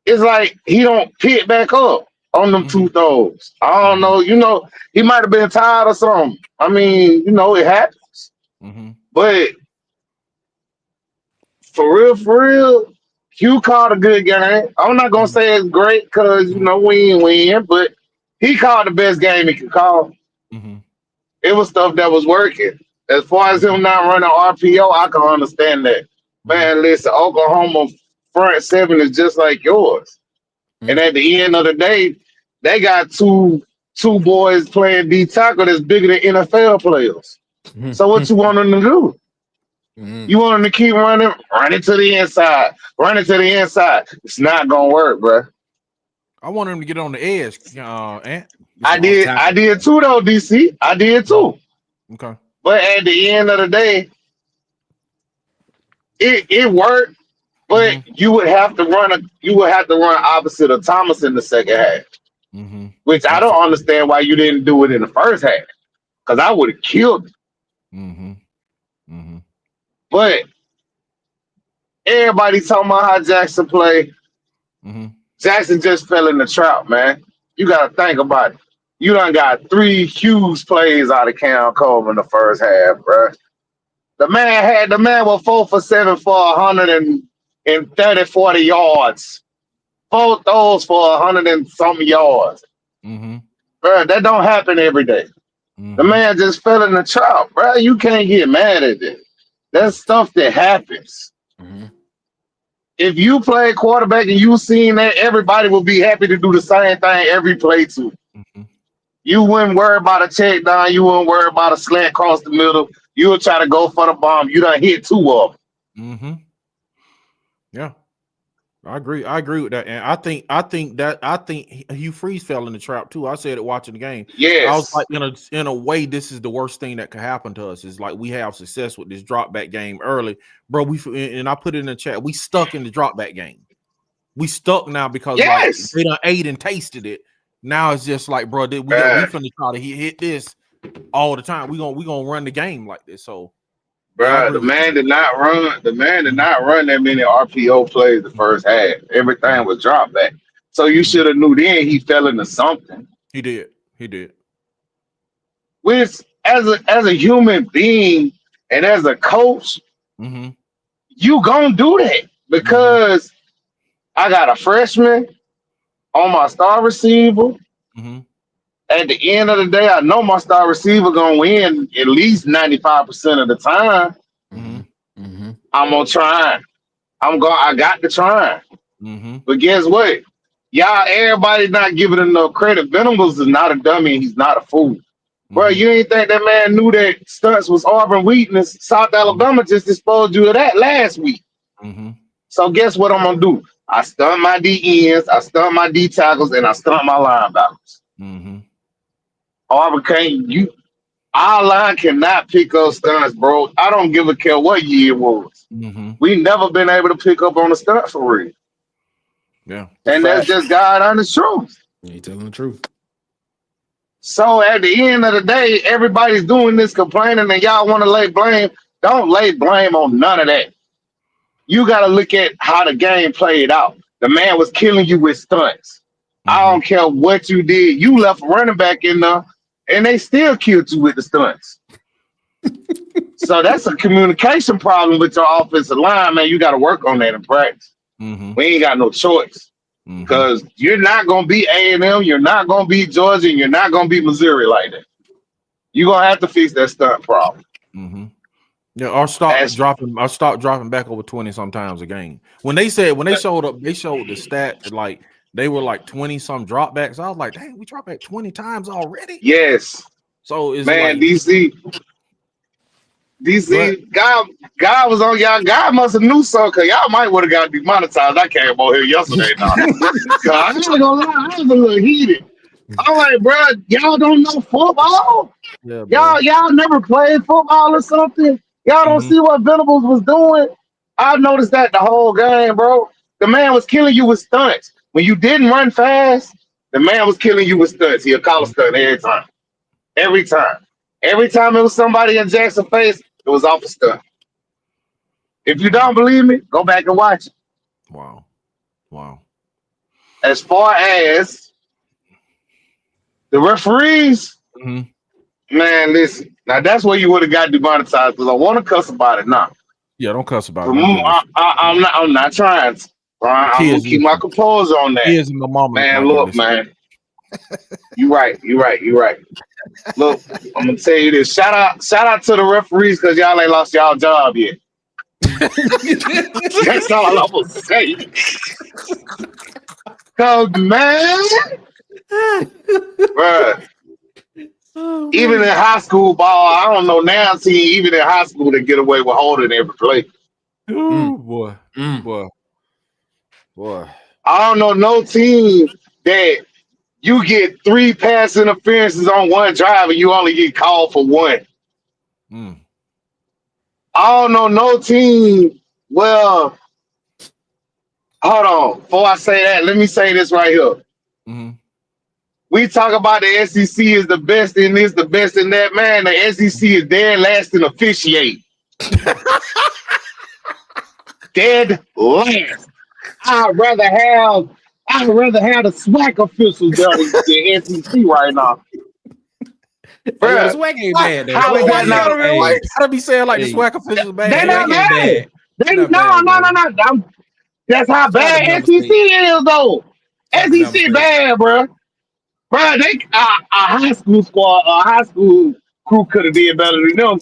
it's like he don't pick back up on them 2 throws. I don't know. You know, he might have been tired or something. I mean, you know, it happens. But for real, Hugh called a good game. I'm not gonna say it's great because you know we ain't win, but he called the best game he could call. It was stuff that was working. As far as him not running RPO, I can understand that. Man, listen, Oklahoma front 7 is just like yours. And at the end of the day, they got two boys playing D tackle that's bigger than NFL players. So what you want them to do? You want them to keep running to the inside, running to the inside. It's not gonna work, bro. I want him to get on the edge. Ant. I did too, though, DC. I did too. Okay. But at the end of the day, it worked. But you would have to run opposite of Thomas in the second half. Which I don't understand why you didn't do it in the first half. Because I would have killed it. But everybody talking about how Jackson played. Jackson just fell in the trap, man. You got to think about it. You done got 3 huge plays out of Cam Colvin in the first half, bro. The man was 4 for 7 for 130, 40 yards. 4 throws for 100 and some yards. Bro, that don't happen every day. The man just fell in the trap, bro. You can't get mad at it. That's stuff that happens. If you play quarterback and you seen that, everybody will be happy to do the same thing every play too. You wouldn't worry about a check down. You wouldn't worry about a slant across the middle. You would try to go for the bomb. You done hit 2 of them. Yeah, I agree. I agree with that, and I think Hugh Freeze fell in the trap too. I said it watching the game. Yes, I was like, in a way, this is the worst thing that could happen to us. Is like we have success with this drop back game early, bro. And I put it in the chat. We stuck in the drop back game. We stuck now because like, they done ate and tasted it. Now it's just like, bro, we finna try to hit this all the time. We gonna run the game like this. So, bro, the man did not run that many RPO plays the first half. Everything was drop back. So you should have knew then he fell into something. He did. Which as a human being and as a coach, you gonna do that because I got a freshman on my star receiver. At the end of the day, I know my star receiver gonna win at least 95% of the time. I'm gonna try. I got to try. But guess what? Y'all, everybody not giving enough credit. Venables is not a dummy. He's not a fool. Bro, you ain't think that man knew that stunts was Auburn weakness? South Alabama just exposed you of that last week. So guess what I'm gonna do? I stunt my D ends, I stunt my D tackles, and I stunt my linebackers. Auburn can't. Our line cannot pick up stunts, bro. I don't give a care what year it was. We never been able to pick up on the stunt for real. Yeah. And that's just God honest truth. You telling the truth. So at the end of the day, everybody's doing this complaining and y'all want to lay blame. Don't lay blame on none of that. You got to look at how the game played out. The man was killing you with stunts. I don't care what you did. You left a running back in there, and they still killed you with the stunts. So that's a communication problem with your offensive line, man. You got to work on that in practice. We ain't got no choice because you're not going to beat A&M, you're not going to beat Georgia, and you're not going to beat Missouri like that. You're going to have to fix that stunt problem. Yeah, our stock dropping back over 20 sometimes a game. When they showed up, they showed the stat that like they were like 20 some dropbacks. I was like, dang, we dropped back 20 times already. Yes. So it's man, like, DC, God was on y'all. God must have knew something because y'all might would have got demonetized. I came on here yesterday. I'm not gonna lie, I was a little heated. I'm like, bro, y'all don't know football? yeah, Y'all never played football or something? Y'all don't see what Venables was doing? I noticed that the whole game, bro. The man was killing you with stunts. When you didn't run fast, the man was killing you with stunts. He'll call a stunt every time. Every time. Every time it was somebody in Jackson's face, it was off a stunt. If you don't believe me, go back and watch it. Wow. As far as the referees, man, listen. Now that's where you would have got demonetized because I want to cuss about it now. Yeah, don't cuss about it. I'm not trying to. I'm gonna keep my composure on that. Man, look, man. You right. Look, I'm gonna tell you this. Shout out to the referees because y'all ain't lost y'all job yet. That's all I'm gonna say. Cause man, bruh, even in high school ball, I don't know now. See, even in high school, they get away with holding every play. Boy. I don't know no team that you get 3 pass interferences on one drive and you only get called for 1. I don't know no team. Well, hold on. Before I say that, let me say this right here. We talk about the SEC is the best in this, the best in that. Man, the SEC is dead last in officiate. Dead last. I'd rather have the SWAC officials than the SEC right now. Bro, SWAC ain't bad. How is that not? Why gotta be saying like the SWAC officials bad? They not bad. No. That's how bad SEC is, though. SEC bad, bro. Bro, they a high school squad, a high school crew could have did better than them.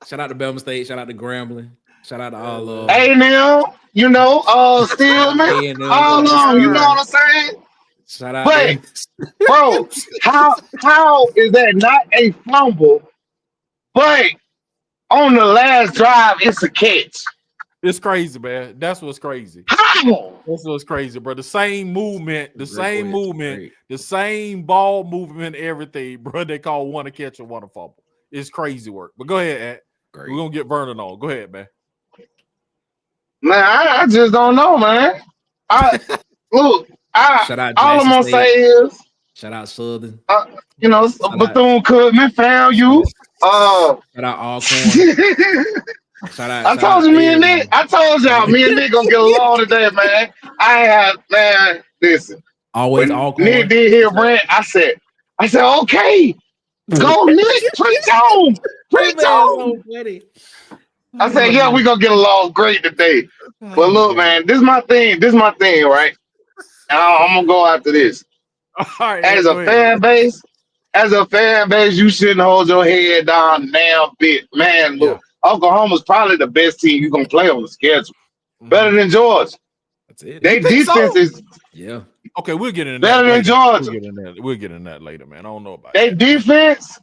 Shout out to Belma State. Shout out to Grambling. Shout out to all of A&M, you know, Stillman, all of them, you know what I'm saying? Shout out. But, bro, how is that not a fumble? But on the last drive, it's a catch. It's crazy, man. That's what's crazy. How? That's what's crazy, bro. The same movement, the same ball movement, everything, bro. They call one a catch and one a fumble. It's crazy work. But go ahead, Ed. We're gonna get Vernon on. Go ahead, man. Man, I just don't know, man. All I'm gonna say is shout out Southern. You know, Bethune-Cookman found you. Shout out Alcorn. I told you, me and Nick gonna get along today, man. Man, listen. Always when Alcorn. Nick did his rant, I said, okay, go Nick, preach on. I said, yeah, we gonna get along great today. But look, man, this is my thing, right? And I'm gonna go after this. Right, as a fan base, you shouldn't hold your head down damn bit. Man, look, Oklahoma's probably the best team you're gonna play on the schedule. Better than Georgia. That's it. Their defense is okay. We'll get into better than Georgia. We'll get into that later, man. I don't know about their defense.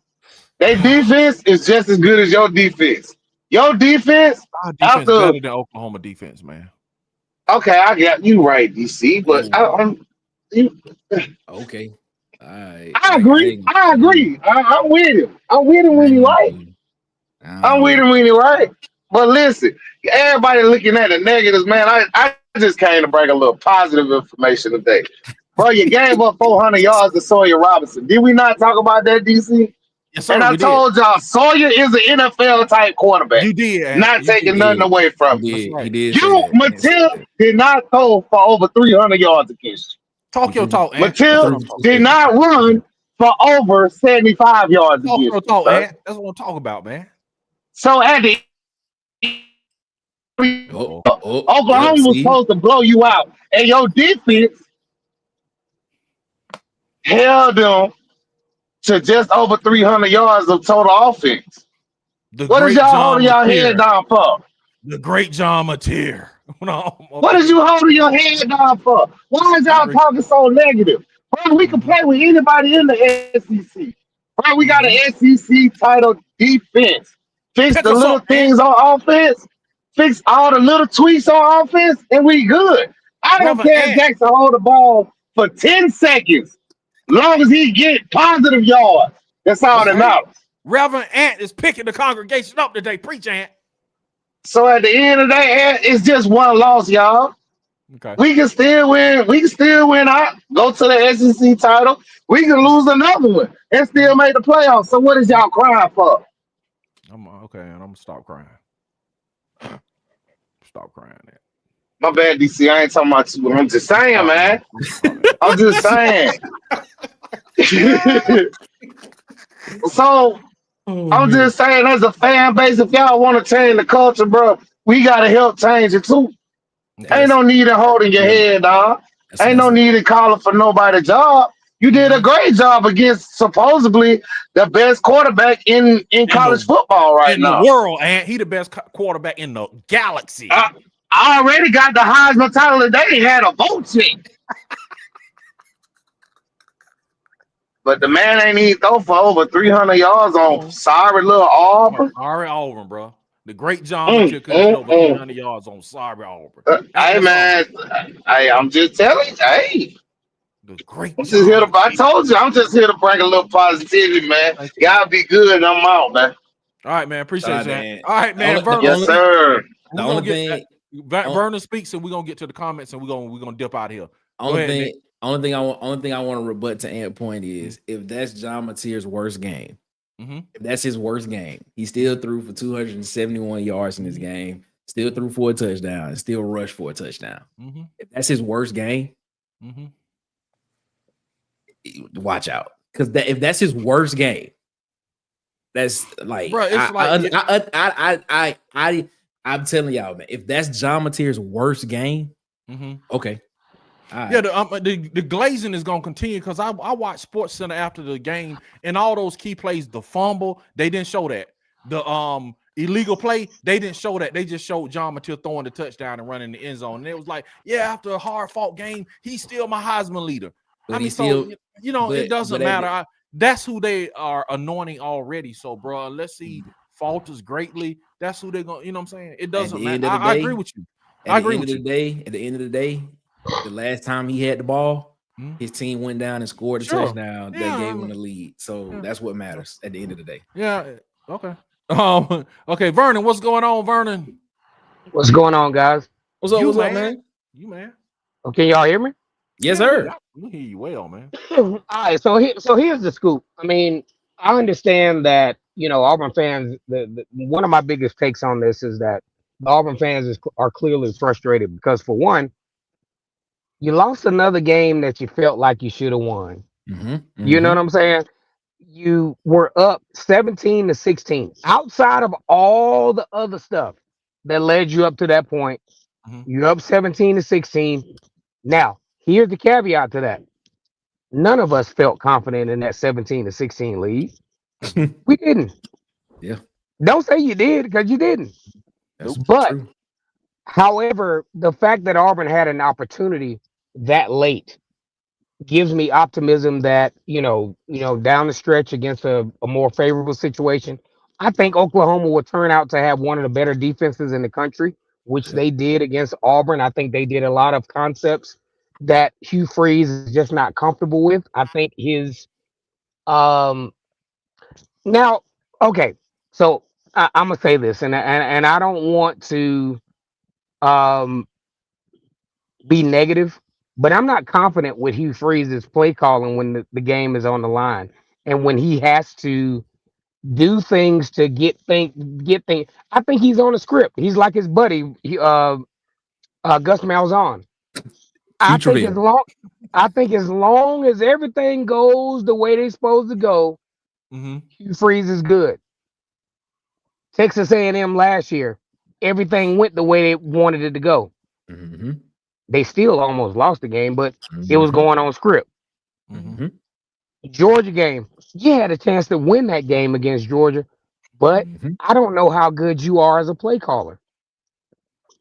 Their defense is just as good as your defense. Your defense, better than Oklahoma defense, man. Okay, I got you right, DC. But okay. All right. I agree. I'm with him. I'm with him when he right. I'm with him when he right. But listen, everybody looking at the negatives, man. I just came to bring a little positive information today. Bro, you gave up 400 yards to Sawyer Robinson. Did we not talk about that, DC? Yes, sir. And I told y'all, Sawyer is an NFL type quarterback. You did. Not taking nothing away from him. He did. You, Matil, did not throw for over 300 yards against you. Talk your talk, Ant. Matil did not run for over 75 yards Talk against your talk, you. Ant. That's what I'm talking about, man. So at the Oklahoma was supposed to blow you out, and your defense held them to just over 300 yards of total offense. What is y'all holding y'all head down for? The great John Mateer. What is you holding your head down for? Why is y'all talking so negative? Bro, we can play with anybody in the SEC. Bro, we got an SEC title defense. Fix the little things on offense. Fix all the little tweaks on offense, and we good. I don't care if Jackson hold the ball for 10 seconds. Long as he get positive yards. That's all that matters. Reverend Ant is picking the congregation up today. Preach, Ant. So at the end of the day, Ant, it's just one loss, y'all. Okay. We can still win. We can still win out. Go to the SEC title. We can lose another one and still make the playoffs. So what is y'all crying for? Okay, and I'm gonna stop crying. Stop crying. Ant. My bad, DC. I ain't talking about you. I'm just saying, man. I'm just saying. So I'm just saying, as a fan base, if y'all want to change the culture, bro, we gotta help change it too. Ain't no need in holding your head, dog. Ain't no need in calling for nobody's job. You did a great job against supposedly the best quarterback in college football right now. In the world, and he the best quarterback in the galaxy. I already got the Heisman title today. He had a vote check. But the man ain't even throw for over 300 yards on sorry little Auburn. Sorry Auburn, bro. The great John Mitchell couldn't over 300 yards on sorry Auburn. Hey, man. I'm just telling you. Hey. The great I'm just here to, I told you, I'm just here to bring a little positivity, man. Y'all be good and I'm out, man. All right, man. Appreciate you. All right, man. Vernon, yes, sir. The only thing Vernon speaks and we're gonna get to the comments and we're gonna dip out of here. Only thing I want to rebut to Ant's point is if that's John Mateer's worst game, if that's his worst game, he still threw for 271 yards in this game, still threw for a touchdown, and still rushed for a touchdown. If that's his worst game, watch out, because if that's his worst game, that's like, bro, I'm telling y'all, man, if that's John Mateer's worst game, okay. Right. Yeah, the glazing is gonna continue because I watched Sports Center after the game and all those key plays, the fumble, they didn't show that. The illegal play, they didn't show that. They just showed John Mateer throwing the touchdown and running the end zone. And it was like, yeah, after a hard fought game, he's still my Heisman leader. But I mean, so it doesn't matter. That's who they are anointing already. So, bro, unless he falters greatly, that's who they're gonna. You know what I'm saying? It doesn't matter. I agree with you. I agree with you. At the end of the day. The last time he had the ball, his team went down and scored a touchdown that gave him the lead. So that's what matters at the end of the day. Yeah. Okay. Okay, Vernon, what's going on, Vernon? What's going on, guys? What's up, man? You, man. Okay, y'all hear me? Yes, sir. We hear you well, man. All right, so here's the scoop. I mean, I understand that, Auburn fans, one of my biggest takes on this is that the Auburn fans are clearly frustrated because, for one, you lost another game that you felt like you should have won. You know what I'm saying? You were up 17-16. Outside of all the other stuff that led you up to that point, you're up 17-16. Now, here's the caveat to that. None of us felt confident in that 17-16 lead. We didn't. Yeah. Don't say you did, because you didn't. But true. However, the fact that Auburn had an opportunity that late gives me optimism that, down the stretch against a more favorable situation, I think Oklahoma will turn out to have one of the better defenses in the country, which they did against Auburn. I think they did a lot of concepts that Hugh Freeze is just not comfortable with. I think his now, okay, so I'm gonna say this, and I don't want to be negative, but I'm not confident with Hugh Freeze's play calling when the game is on the line and when he has to do things to get things. I think he's on a script. He's like his buddy, Gus Malzahn. I Future think as long as everything goes the way they're supposed to go, Hugh Freeze is good. Texas A&M last year, everything went the way they wanted it to go. They still almost lost the game, but it was going on script. Georgia game, you had a chance to win that game against Georgia, but I don't know how good you are as a play caller.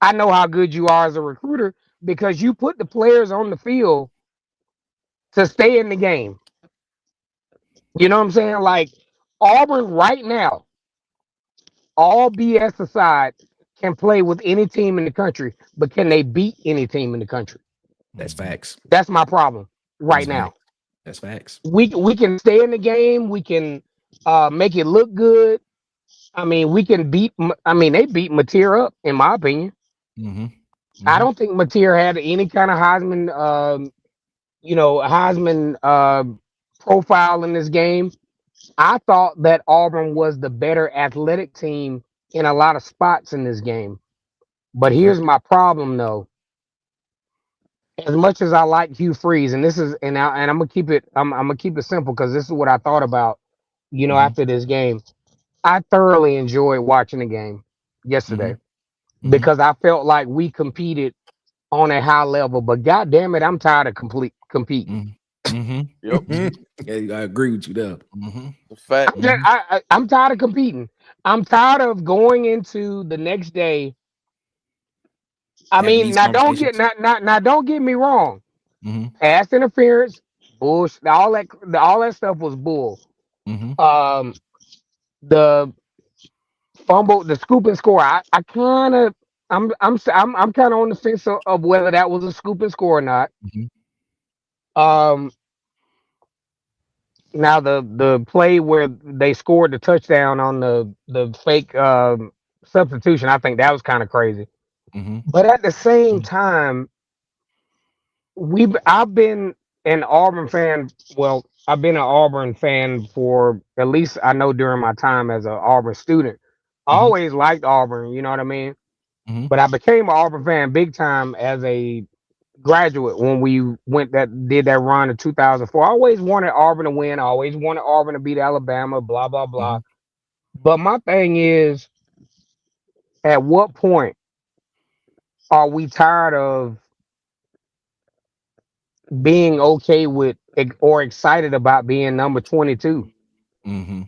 I know how good you are as a recruiter because you put the players on the field to stay in the game. You know what I'm saying? Like Auburn right now, all BS aside, can play with any team in the country, but can they beat any team in the country? That's facts. That's my problem right now. That's facts. We can stay in the game. We can make it look good. I mean, we can beat. I mean, they beat Mateer up, in my opinion. I don't think Mateer had any kind of Heisman, Heisman profile in this game. I thought that Auburn was the better athletic team in a lot of spots in this game. But here's my problem, though. As much as I like Hugh Freeze, and I'm gonna keep it, I'm gonna keep it simple because this is what I thought about, after this game. I thoroughly enjoyed watching the game yesterday because I felt like we competed on a high level. But God damn it, I'm tired of competing. Yep. Yeah, I agree with you there. The fact. I'm tired of competing. I'm tired of going into the next day. I mean, now don't get me wrong. Pass interference, bullshit. All that stuff was bull. The fumble, the scoop and score. I'm kind of on the fence of whether that was a scoop and score or not. Now the play where they scored the touchdown on the fake substitution, I think that was kind of crazy. But at the same time, I've been an Auburn fan. Well, I've been an Auburn fan for at least I know during my time as an Auburn student. I always liked Auburn, you know what I mean? But I became an Auburn fan big time as a graduate when we did that run in 2004. I always wanted Auburn to win. I always wanted Auburn to beat Alabama, blah, blah, blah. But my thing is, at what point are we tired of being okay with or excited about being number 22? You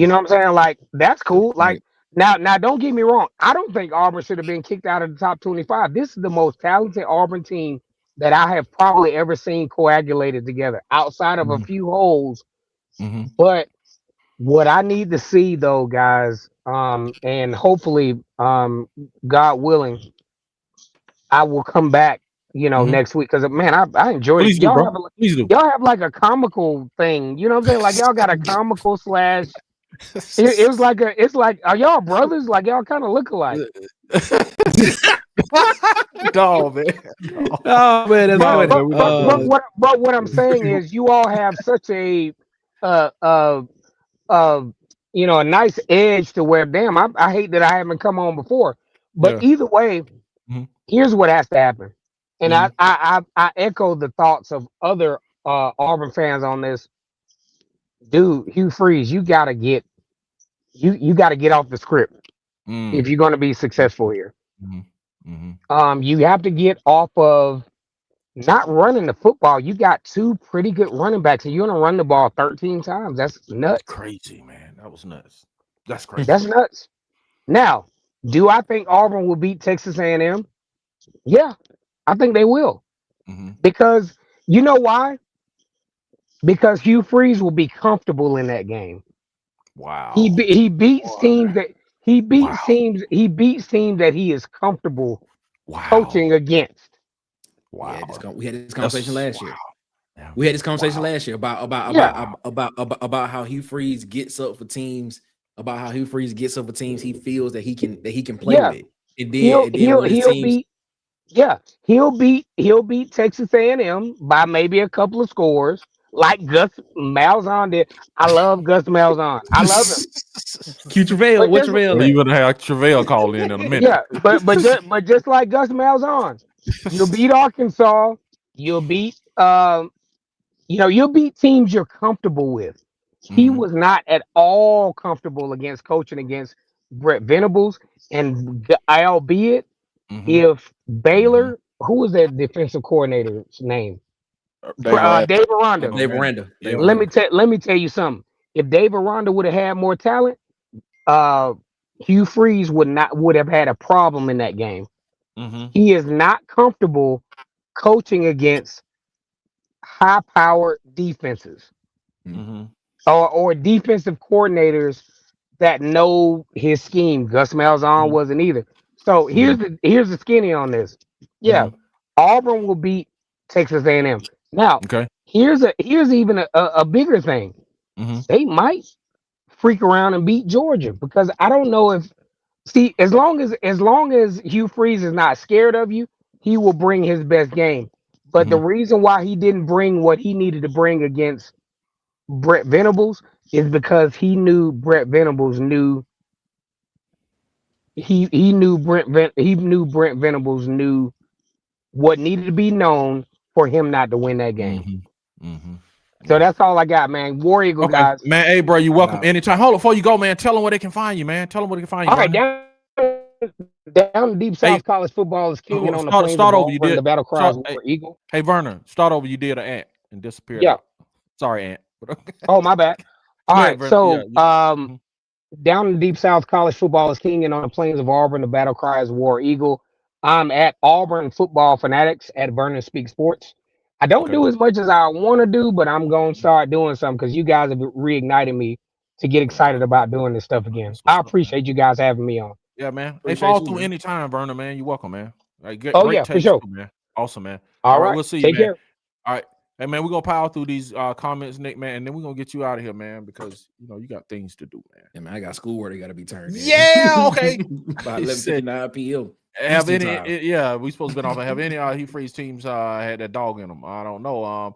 know what I'm saying? Like, that's cool. Like, now don't get me wrong. I don't think Auburn should have been kicked out of the top 25. This is the most talented Auburn team that I have probably ever seen coagulated together outside of a few holes. But what I need to see, though, guys, and hopefully, God willing, I will come back, next week. Because, man, I enjoyed it. Y'all have like a comical thing. You know what I'm saying? Like, y'all got a comical slash. It was like are y'all brothers? Like, y'all kind of look alike. Dog, man. Oh man, that's but what I'm saying is, you all have such a a nice edge to where, damn, I hate that I haven't come on before. But either way, here's what has to happen, and I echo the thoughts of other Auburn fans on this. Dude, Hugh Freeze, you gotta get off the script if you're gonna be successful here. You have to get off of not running the football. You got two pretty good running backs, and you're gonna run the ball 13 times. That's nuts. Crazy, man. That was nuts. That's crazy. That's nuts. Now, do I think Auburn will beat Texas A&M? Yeah, I think they will. Because you know why? Because Hugh Freeze will be comfortable in that game. Wow. He beats teams that he beats teams that he is comfortable coaching against. Wow. We had this conversation last year. We had this conversation last year about how Hugh Freeze gets up for teams. About how Hugh Freeze gets up for teams he feels that he can play with. And then Yeah, he'll beat Texas A&M by maybe a couple of scores, like Gus Malzahn did. I love Gus Malzahn. I love him. Q Travail, But what just Travail Well, at? you gonna have Travail call in a minute. yeah, but just like Gus Malzahn, you'll beat Arkansas. You'll beat you'll beat teams you're comfortable with. He Mhm, was not at all comfortable against coaching against Brett Venables, and albeit mhm, if mhm. Baylor, who was that defensive coordinator's name? Dave Aranda. Dave Aranda. Dave Aranda. Yeah. Let me tell you something. If Dave Aranda would have had more talent, uh, Hugh Freeze would have had a problem in that game. Mhm, He is not comfortable coaching against high-powered defenses mhm, or defensive coordinators that know his scheme. Gus Malzahn mhm, wasn't either. So mhm, here's the skinny on this. Yeah, mhm. Auburn will beat Texas A&M. Now, Okay. here's even a bigger thing. Mhm, They might freak around and beat Georgia because I don't know if see as long as Hugh Freeze is not scared of you, he will bring his best game. But the mhm, reason why he didn't bring what he needed to bring against Brett Venables is because he knew Brett Venables knew he knew Brent Venables knew what needed to be known for him not to win that game. mhm, mhm. So Yeah. that's all I got, man. War Eagle Okay, guys. man. Hey, bro, you welcome Wow. anytime. Hold on, before you go, man. Tell them where they can find you, man. Tell them where they can find you. All right, Vernon. down the deep Hey, south, college football is king, and on the start plains of over. You Auburn, did. the battle cries Start. War Eagle. Hey, Vernon. Start over. You did an ant and disappeared Yeah. out. Sorry, ant. Oh, my bad. All Go right. ahead, Vernon. So Mhm. down in the deep south, college football is king, and on the plains of Auburn, the battle cry is War Eagle. I'm at Auburn Football Fanatics at Vernon Speak Sports. I don't Okay. do as much as I want to do, but I'm going to start doing some because you guys have reignited me to get excited about doing this stuff again. That's I what's up, man. appreciate you guys having me on. Yeah, man. Hey, Appreciate fall you, through man. anytime, Vernon, man. You're welcome, man. Like, Oh, great yeah, for taste, sure. too, man. Awesome, man. All All right, right. we'll see you, Take man. care. All right. Hey, man, we're going to power through these comments, Nick, man, and then we're going to get you out of here, man, because, you got things to do, man. Yeah, man, I got schoolwork that got to be turned in. Yeah, okay. About 11:59 p.m. Have Eastern any? time. Yeah, we supposed to been off. Have any Hugh Freeze teams had that dog in them? I don't know.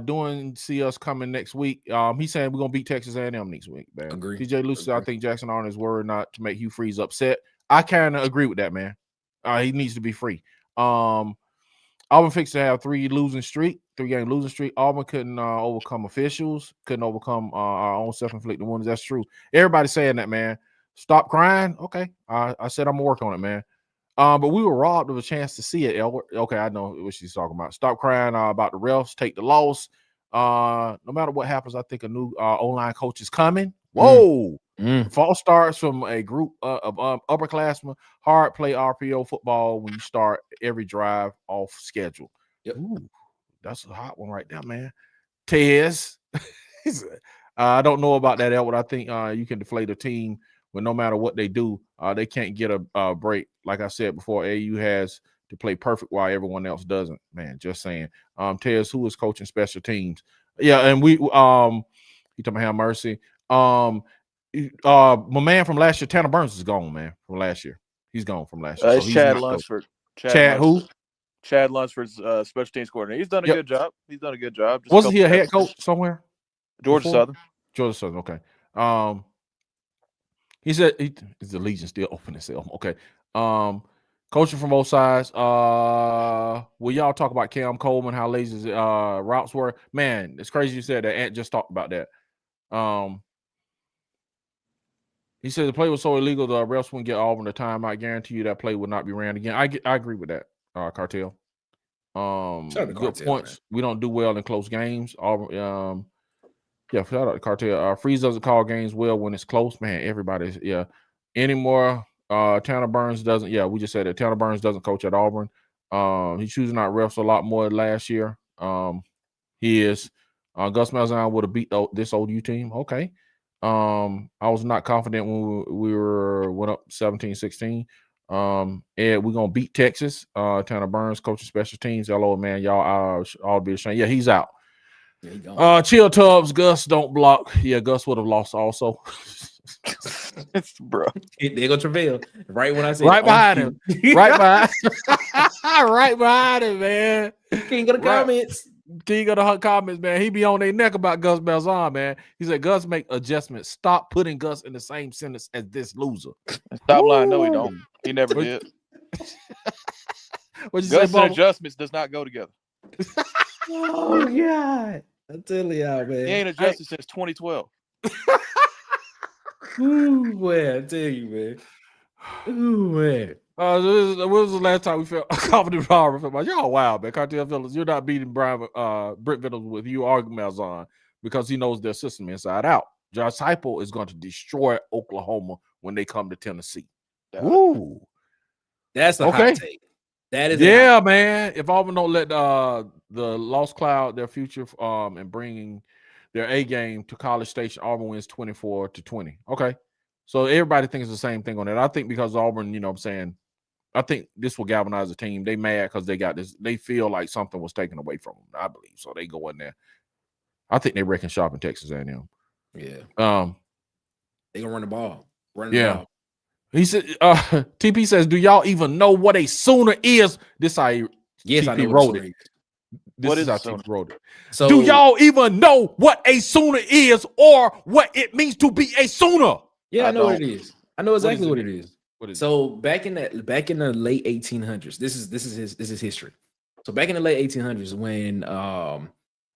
Doing see us coming next week. He's saying we're gonna beat Texas A&M next week, man. Agree. TJ Lucy, I think Jackson on his word not to make Hugh Freeze upset. I kind of agree with that, man. He needs to be free. Auburn fixed to have 3-game losing streak. Auburn couldn't overcome officials, couldn't overcome our own self-inflicted wounds. That's true. Everybody's saying that, man. Stop crying. Okay. I said I'm gonna work on it, man. But we were robbed of a chance to see it, Elwood. Okay, I know what she's talking about. Stop crying about the refs, take the loss. No matter what happens, I think a new O-line coach is coming. Whoa. Fall starts from a group of upperclassmen. Hard play RPO football when you start every drive off schedule. Yep. Ooh, that's a hot one right there, man. Tez. I don't know about that, Elwood. I think you can deflate a team, but no matter what they do, they can't get a break. Like I said before, AU has to play perfect while everyone else doesn't. Man, just saying. Tez, who is coaching special teams? Yeah, and we you talking about have mercy. My man from last year, Tanner Burns, is gone, man. From last year, he's gone from last year. So It's he's Chad not Lunsford. Chad who? Chad Lunsford's special teams coordinator. He's done a good job. Just Wasn't he a head coach somewhere? Georgia Southern. Georgia Southern. Okay. He said his allegiance still open itself. Okay. Coaching from both sides. Will y'all talk about Cam Coleman, how lazy his routes were? Man, it's crazy you said that. Ant just talked about that. He said the play was so illegal the refs wouldn't get Auburn the time. I guarantee you that play would not be ran again. I agree with that, Cartel. Good Cartel, points. Man. We don't do well in close games. Auburn, shout out to Cartel. Freeze doesn't call games well when it's close. Man, everybody's anymore. Tanner Burns doesn't. Yeah, we just said that Tanner Burns doesn't coach at Auburn. He's choosing out refs a lot more than last year. He is. Gus Malzahn would have beat this OU team. Okay. I was not confident when we went up 17-16. And we're gonna beat Texas. Tanner Burns coaching special teams. Hello, man. Y'all all be ashamed. Yeah, he's out. Chill Tubbs, Gus don't block. Yeah, Gus would have lost also. Bro. There go Travell. Right when I said Right behind him. Right behind right behind him, man. King of the comments. King of the comments, man. He be on their neck about Gus Malzahn, man. He said, Gus make adjustments. Stop putting Gus in the same sentence as this loser. Stop lying. No, he don't. He never did. What'd you Gus say, and adjustments does not go together. Oh, God. I'm telling y'all, man. He ain't adjusted since 2012. Ooh, man. I tell you, man. Ooh, man. When was the last time we felt confident in Auburn? Y'all wild, man. Cartel fellas, you're not beating Brent Venables with you arguing Malzahn because he knows their system inside out. Josh Heupel is going to destroy Oklahoma when they come to Tennessee. Ooh. That's a hot take. That is man. If Auburn don't let the lost cloud their future and bringing their A game to College Station, Auburn wins 24-20. Okay. So everybody thinks the same thing on that. I think because Auburn, you know what I'm saying, I think this will galvanize the team. They mad because they got this. They feel like something was taken away from them, I believe. So they go in there. I think they reckon shop in Texas A&M. Yeah. They gonna run the ball. The ball. He said, TP says, do y'all even know what a Sooner is? This how he, yes, TP I know wrote it. This is how TP wrote it. So, do y'all even know what a Sooner is or what it means to be a Sooner? Yeah, I know what it is. I know exactly what it is. So back in the late 1800s, this is history. So back in the late 1800s, when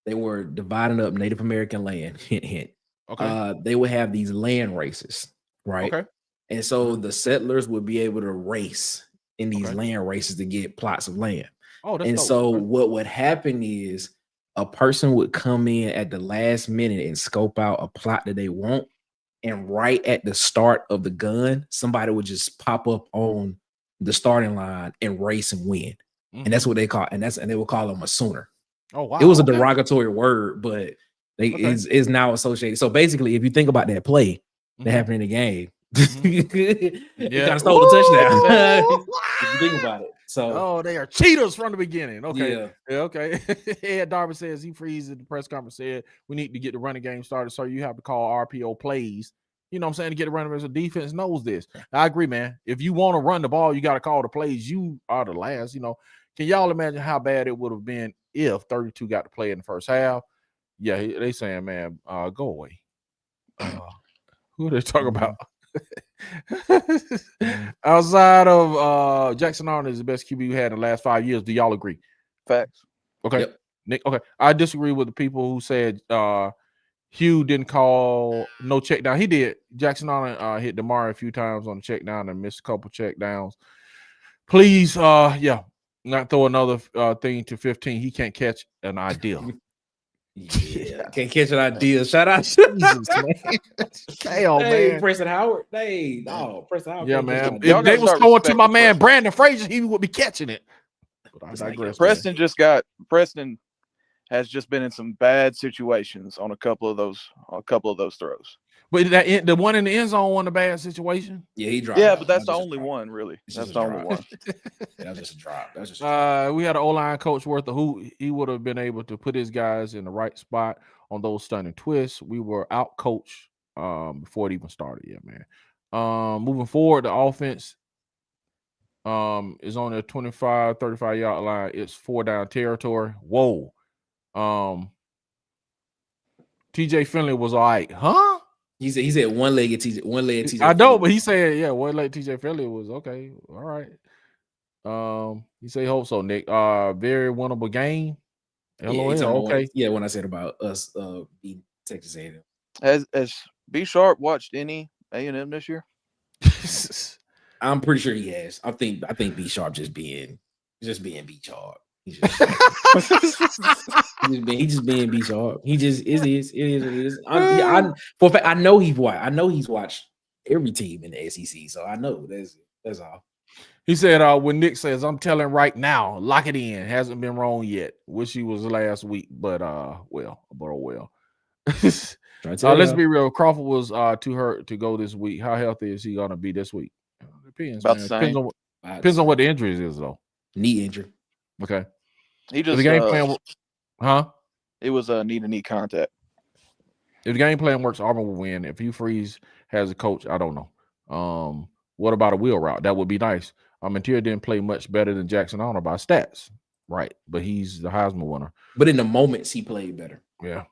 they were dividing up Native American land, hint. Okay. They would have these land races, right? Okay. And so the settlers would be able to race in these land races to get plots of land. Oh, that's and dope. So what would happen is a person would come in at the last minute and scope out a plot that they want. And right at the start of the gun, somebody would just pop up on the starting line and race and win. And that's what they call, and they would call them a Sooner. Oh, wow. It was a derogatory word, but is now associated. So basically, if you think about that play that happened in the game, it kind of stole the touchdown. If you think about it. So they are cheaters from the beginning. Okay. Yeah, okay. Ed Darby says he freezes at the press conference, said we need to get the running game started. So you have to call RPO plays. You know what I'm saying? To get the running as a defense knows this. I agree, man. If you want to run the ball, you got to call the plays. You are the last. You know, can y'all imagine how bad it would have been if 32 got to play in the first half? Yeah, they saying, man, go away. Who are they talking about? Outside of Jackson Arnold is the best QB we had in the last 5 years. Do y'all agree? Facts. Okay. Yep. Nick, okay. I disagree with the people who said Hugh didn't call no check down. He did. Jackson Arnold hit DeMar a few times on the check down and missed a couple check downs. Please, not throw another thing to 15. He can't catch an idea. Yeah, can't catch an idea. Shout out, Jesus, man. Damn, man. Preston Howard. Preston Howard. Yeah, man. If they was throwing to my man Brandon Frazier, he would be catching it. But I digress. Preston has just been in some bad situations on a couple of those throws. But the one in the end zone wasn't a bad situation. Yeah, he dropped. Yeah, but that's the only one, really. That's the only one. That was just a drop. We had an O-line coach worth of who he would have been able to put his guys in the right spot on those stunning twists. We were out coached before it even started. Yeah, man. Moving forward, the offense is on the 25, 35 yard line. It's 4 down territory. Whoa. TJ Finley was all right, huh? He said one-legged TJ. I know, but he said, one-legged TJ Finley was okay. All right. He said hope so, Nick. Very winnable game. LOL. Okay. When I said about us beating Texas A&M. Has B Sharp watched any A&M this year? I'm pretty sure he has. I think B Sharp just being B Sharp. He's just being B Sharp. He just it is what it is. For a fact, I know he's watched every team in the SEC, so I know that's all. He said, when Nick says, I'm telling right now, lock it in. Hasn't been wrong yet. Wish he was last week, but well. Let's be real. Crawford was too hurt to go this week. How healthy is he gonna be this week? Depends. Depends on what the injury is, though. Knee injury. Okay. He just the game plan. Huh? It was knee-to-knee contact. If the game plan works, Auburn will win. If Hugh Freeze has a coach, I don't know. What about a wheel route? That would be nice. Material didn't play much better than Jackson Honor by stats, right? But he's the Heisman winner. But in the moments, he played better. Yeah.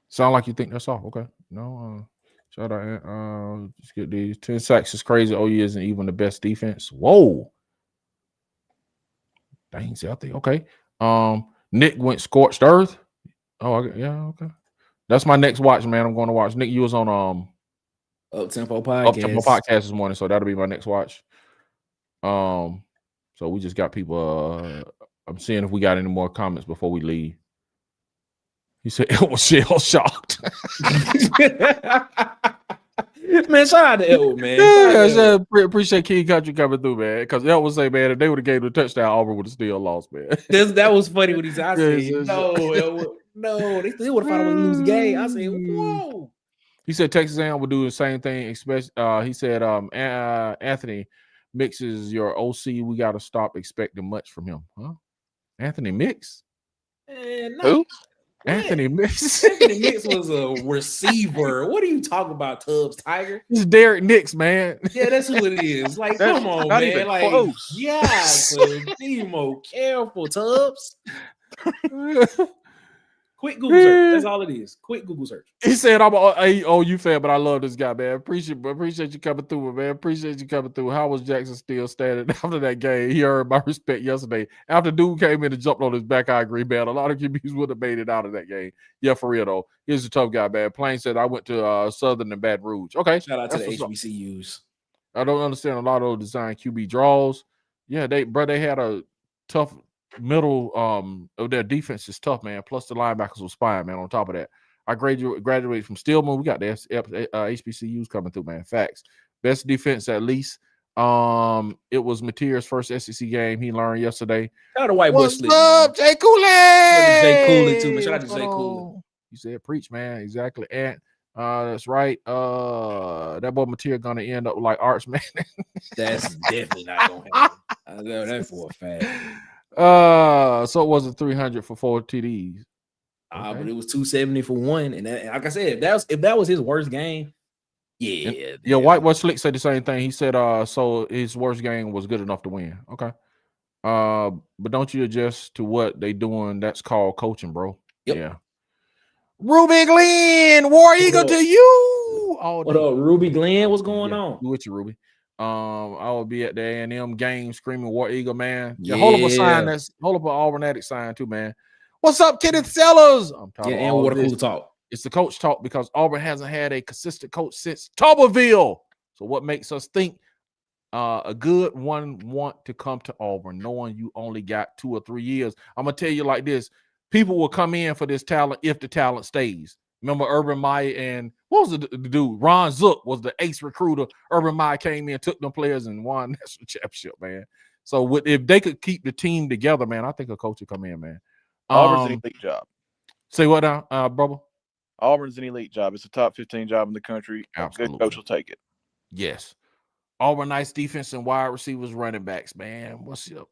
Sound like you think that's all. Okay. No. Shout out. Just get these 10 sacks is crazy. OU isn't even the best defense. Whoa. Dang, see, I think okay. Nick went scorched earth. Oh, yeah, okay. That's my next watch, man. I'm going to watch. Nick, you was on Up-Tempo podcast this morning, so that'll be my next watch. So we just got people. I'm seeing if we got any more comments before we leave. He said it was shell shocked. Man, shout out to Elwood, man. Yeah, appreciate King Country coming through, man. Because Elwood say, man, if they would have gave the touchdown, Auburn would have still lost, man. That was funny when he said, I said, no, Elwood, no, they still would have found a way to lose the game. I said, whoa. He said Texas A&M would do the same thing. Especially, he said, Anthony Mixes your OC. We got to stop expecting much from him. Huh? Anthony Mix? Who? Anthony Mix. Anthony Mix was a receiver. What are you talking about, Tubbs Tiger? It's Derek Nix, man. Yeah, that's who it is. Like, come on, not man. Even like, close. yeah, so be more careful, Tubbs. Quick Google search. That's all it is. Quick Google search. He said, I'm an OU fan, but I love this guy, man. Appreciate you coming through, man. Appreciate you coming through. How was Jackson still standing after that game? He earned my respect yesterday. After dude came in and jumped on his back, I agree, man. A lot of QBs would have made it out of that game. Yeah, for real, though. He's a tough guy, man. Plain said, I went to Southern and Baton Rouge. Okay. Shout out to the HBCUs. I don't understand a lot of those design QB draws. Yeah, they had a tough middle of their defense is tough, man. Plus the linebackers was fine, man. On top of that, I graduated from Stillman. We got the HBCUs coming through, man. Facts. Best defense at least. It was Mateer's first SEC game. He learned yesterday. Shout out to White Boy Slick. What's up, Jay Cooley? Jay Cooley too, man. Shout out to Jay Cooley. You said preach, man. Exactly. And that's right. That boy Mateer gonna end up like Arch, man. That's definitely not gonna happen. I know that for a fact. So it wasn't 300 for 4 TDs. But it was 270 for one. And that, like I said, if that was his worst game, yeah. White Boy Slick said the same thing. He said, so his worst game was good enough to win. Okay. But don't you adjust to what they doing? That's called coaching, bro. Yep. Yeah. Ruby Glenn, War Eagle to you. What up, Ruby Glenn? What's going on? With you, Ruby. I will be at the A&M game screaming War Eagle, man. Yeah, hold up a sign. Hold up an Auburn Addicts sign too, man. What's up, Kenneth Sellers? I'm talking and water cooler talk. It's the coach talk because Auburn hasn't had a consistent coach since Tuberville. So what makes us think a good one want to come to Auburn, knowing you only got 2 or 3 years? I'm gonna tell you like this: people will come in for this talent if the talent stays. Remember Urban Meyer and what was the dude? Ron Zook was the ace recruiter. Urban Meyer came in, took them players, and won national championship, man. So if they could keep the team together, man, I think a coach would come in, man. Auburn's an elite job. Say what now, brother? Auburn's an elite job. It's a top 15 job in the country. Absolutely. A good coach will take it. Yes. Auburn nice defense and wide receivers, running backs, man. What's up?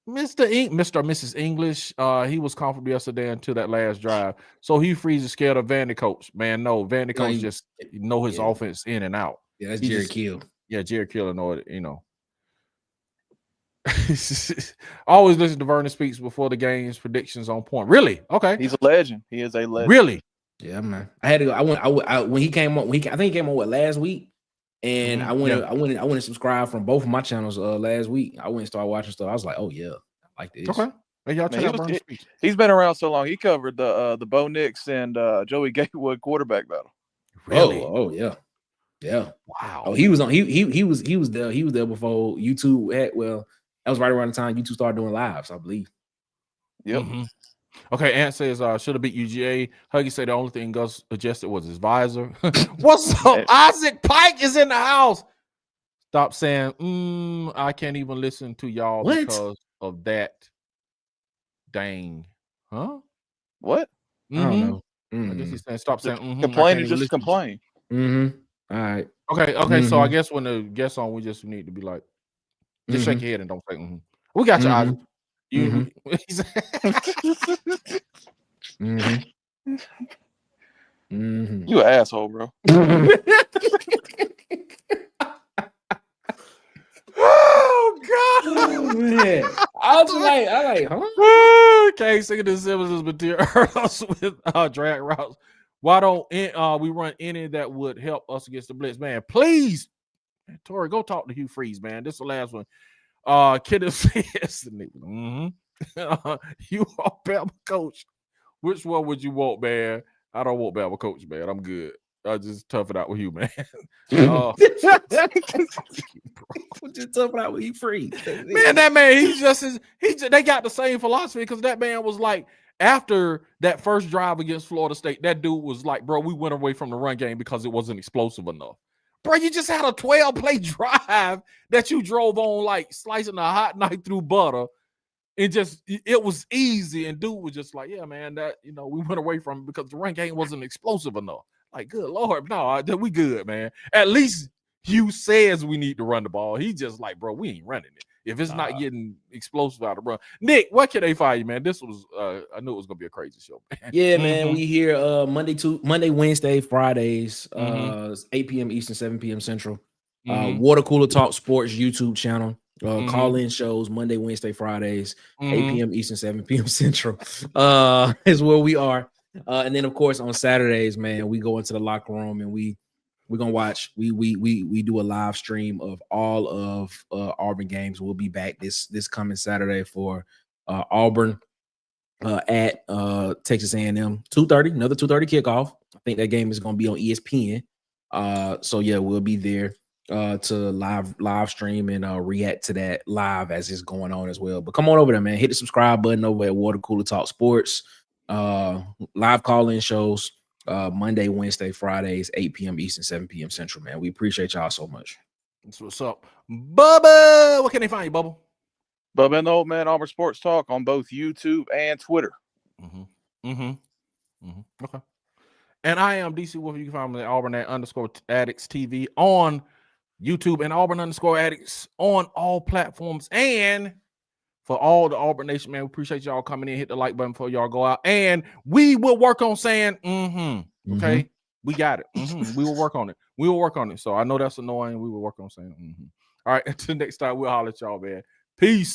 Mr. or Mrs. English, he was comfortable yesterday until that last drive. So Hugh Freeze is scared of Vandy Coach. Man, no, Vandy Coach just know his offense in and out. Yeah, that's Jerry Kill. Yeah, Jerry Kill know it, you know. Always listen to Vernon Speaks before the game's predictions on point. Really? Okay. He's a legend. He is a legend. Really? Yeah, man. I had to go. I when he came on, I think he came on last week. And I went and subscribed from both of my channels last week. I went and started watching stuff. I was like, oh yeah, I like this. Okay. Hey, y'all check out Vernon Speaks. He's been around so long. He covered the Bo Nix and Joey Gatewood quarterback battle. Really? Oh yeah. Yeah. Wow. Oh, he was on. He was there. He was there before YouTube had. Well, that was right around the time YouTube started doing lives, I believe. Yep. Mm-hmm. Okay, Ant says should have beat UGA. Huggy said the only thing Gus adjusted was his visor. What's up? Isaac Pike is in the house. Stop saying I can't even listen to y'all because of that. Dang. Huh? What? I don't know. I guess he's saying stop saying complain and just complain. All right. Okay. So I guess when the guest on, we just need to be like, just shake your head and don't say We got you, Isaac. You, You an asshole, bro. Oh God, Oh, man. I was like, huh? Okay, singing the Simmons material with drag routes. Why don't we run any that would help us against the blitz, man? Please, Tori, go talk to Hugh Freeze, man. This is the last one. Kenneth says, you are Bama coach. Which one would you want, man? I don't want Bama coach, man. I'm good. I just tough it out with you, man. just tough it out with Hugh Freeze. Man, that man, they got the same philosophy because that man was like, after that first drive against Florida State, that dude was like, bro, we went away from the run game because it wasn't explosive enough. Bro, you just had a 12-play drive that you drove on like slicing a hot knife through butter. And just, it was easy. And dude was just like, yeah, man, that, we went away from it because the run game wasn't explosive enough. Like, good Lord, no, we good, man. At least Hugh says we need to run the ball. He just like, bro, we ain't running it. If it's not getting explosive out of run. Nick, what can they find you, man? This was, I knew it was going to be a crazy show, man. Yeah, man. We here Monday, Wednesday, Fridays, 8 p.m. Eastern, 7 p.m. Central. Water Cooler Talk Sports YouTube channel. Call-in shows Monday, Wednesday, Fridays, 8 p.m. Eastern, 7 p.m. Central. Is where we are. And then, of course, on Saturdays, man, we go into the locker room and we're gonna watch. We do a live stream of all of Auburn games. We'll be back this coming Saturday for Auburn at Texas A&M 2:30, another 2:30 kickoff. I think that game is gonna be on ESPN. So yeah, we'll be there to live stream and react to that live as it's going on as well. But come on over there, man. Hit the subscribe button over at Water Cooler Talk Sports. Live call-in shows. Monday, Wednesday, Fridays, 8 p.m. Eastern, 7 p.m. Central, man. We appreciate y'all so much. That's what's up. Bubba, what can they find you, Bubba? Bubba and the Old Man Auburn Sports Talk on both YouTube and Twitter. Okay. And I am DC Wolf. You can find me at Auburn _Addicts-TV on YouTube and Auburn _Addicts on all platforms. And for all the Auburn Nation, man, we appreciate y'all coming in. Hit the like button before y'all go out. And we will work on saying, okay? We got it. We will work on it. We will work on it. So I know that's annoying. We will work on saying, All right, until next time, we'll holler at y'all, man. Peace.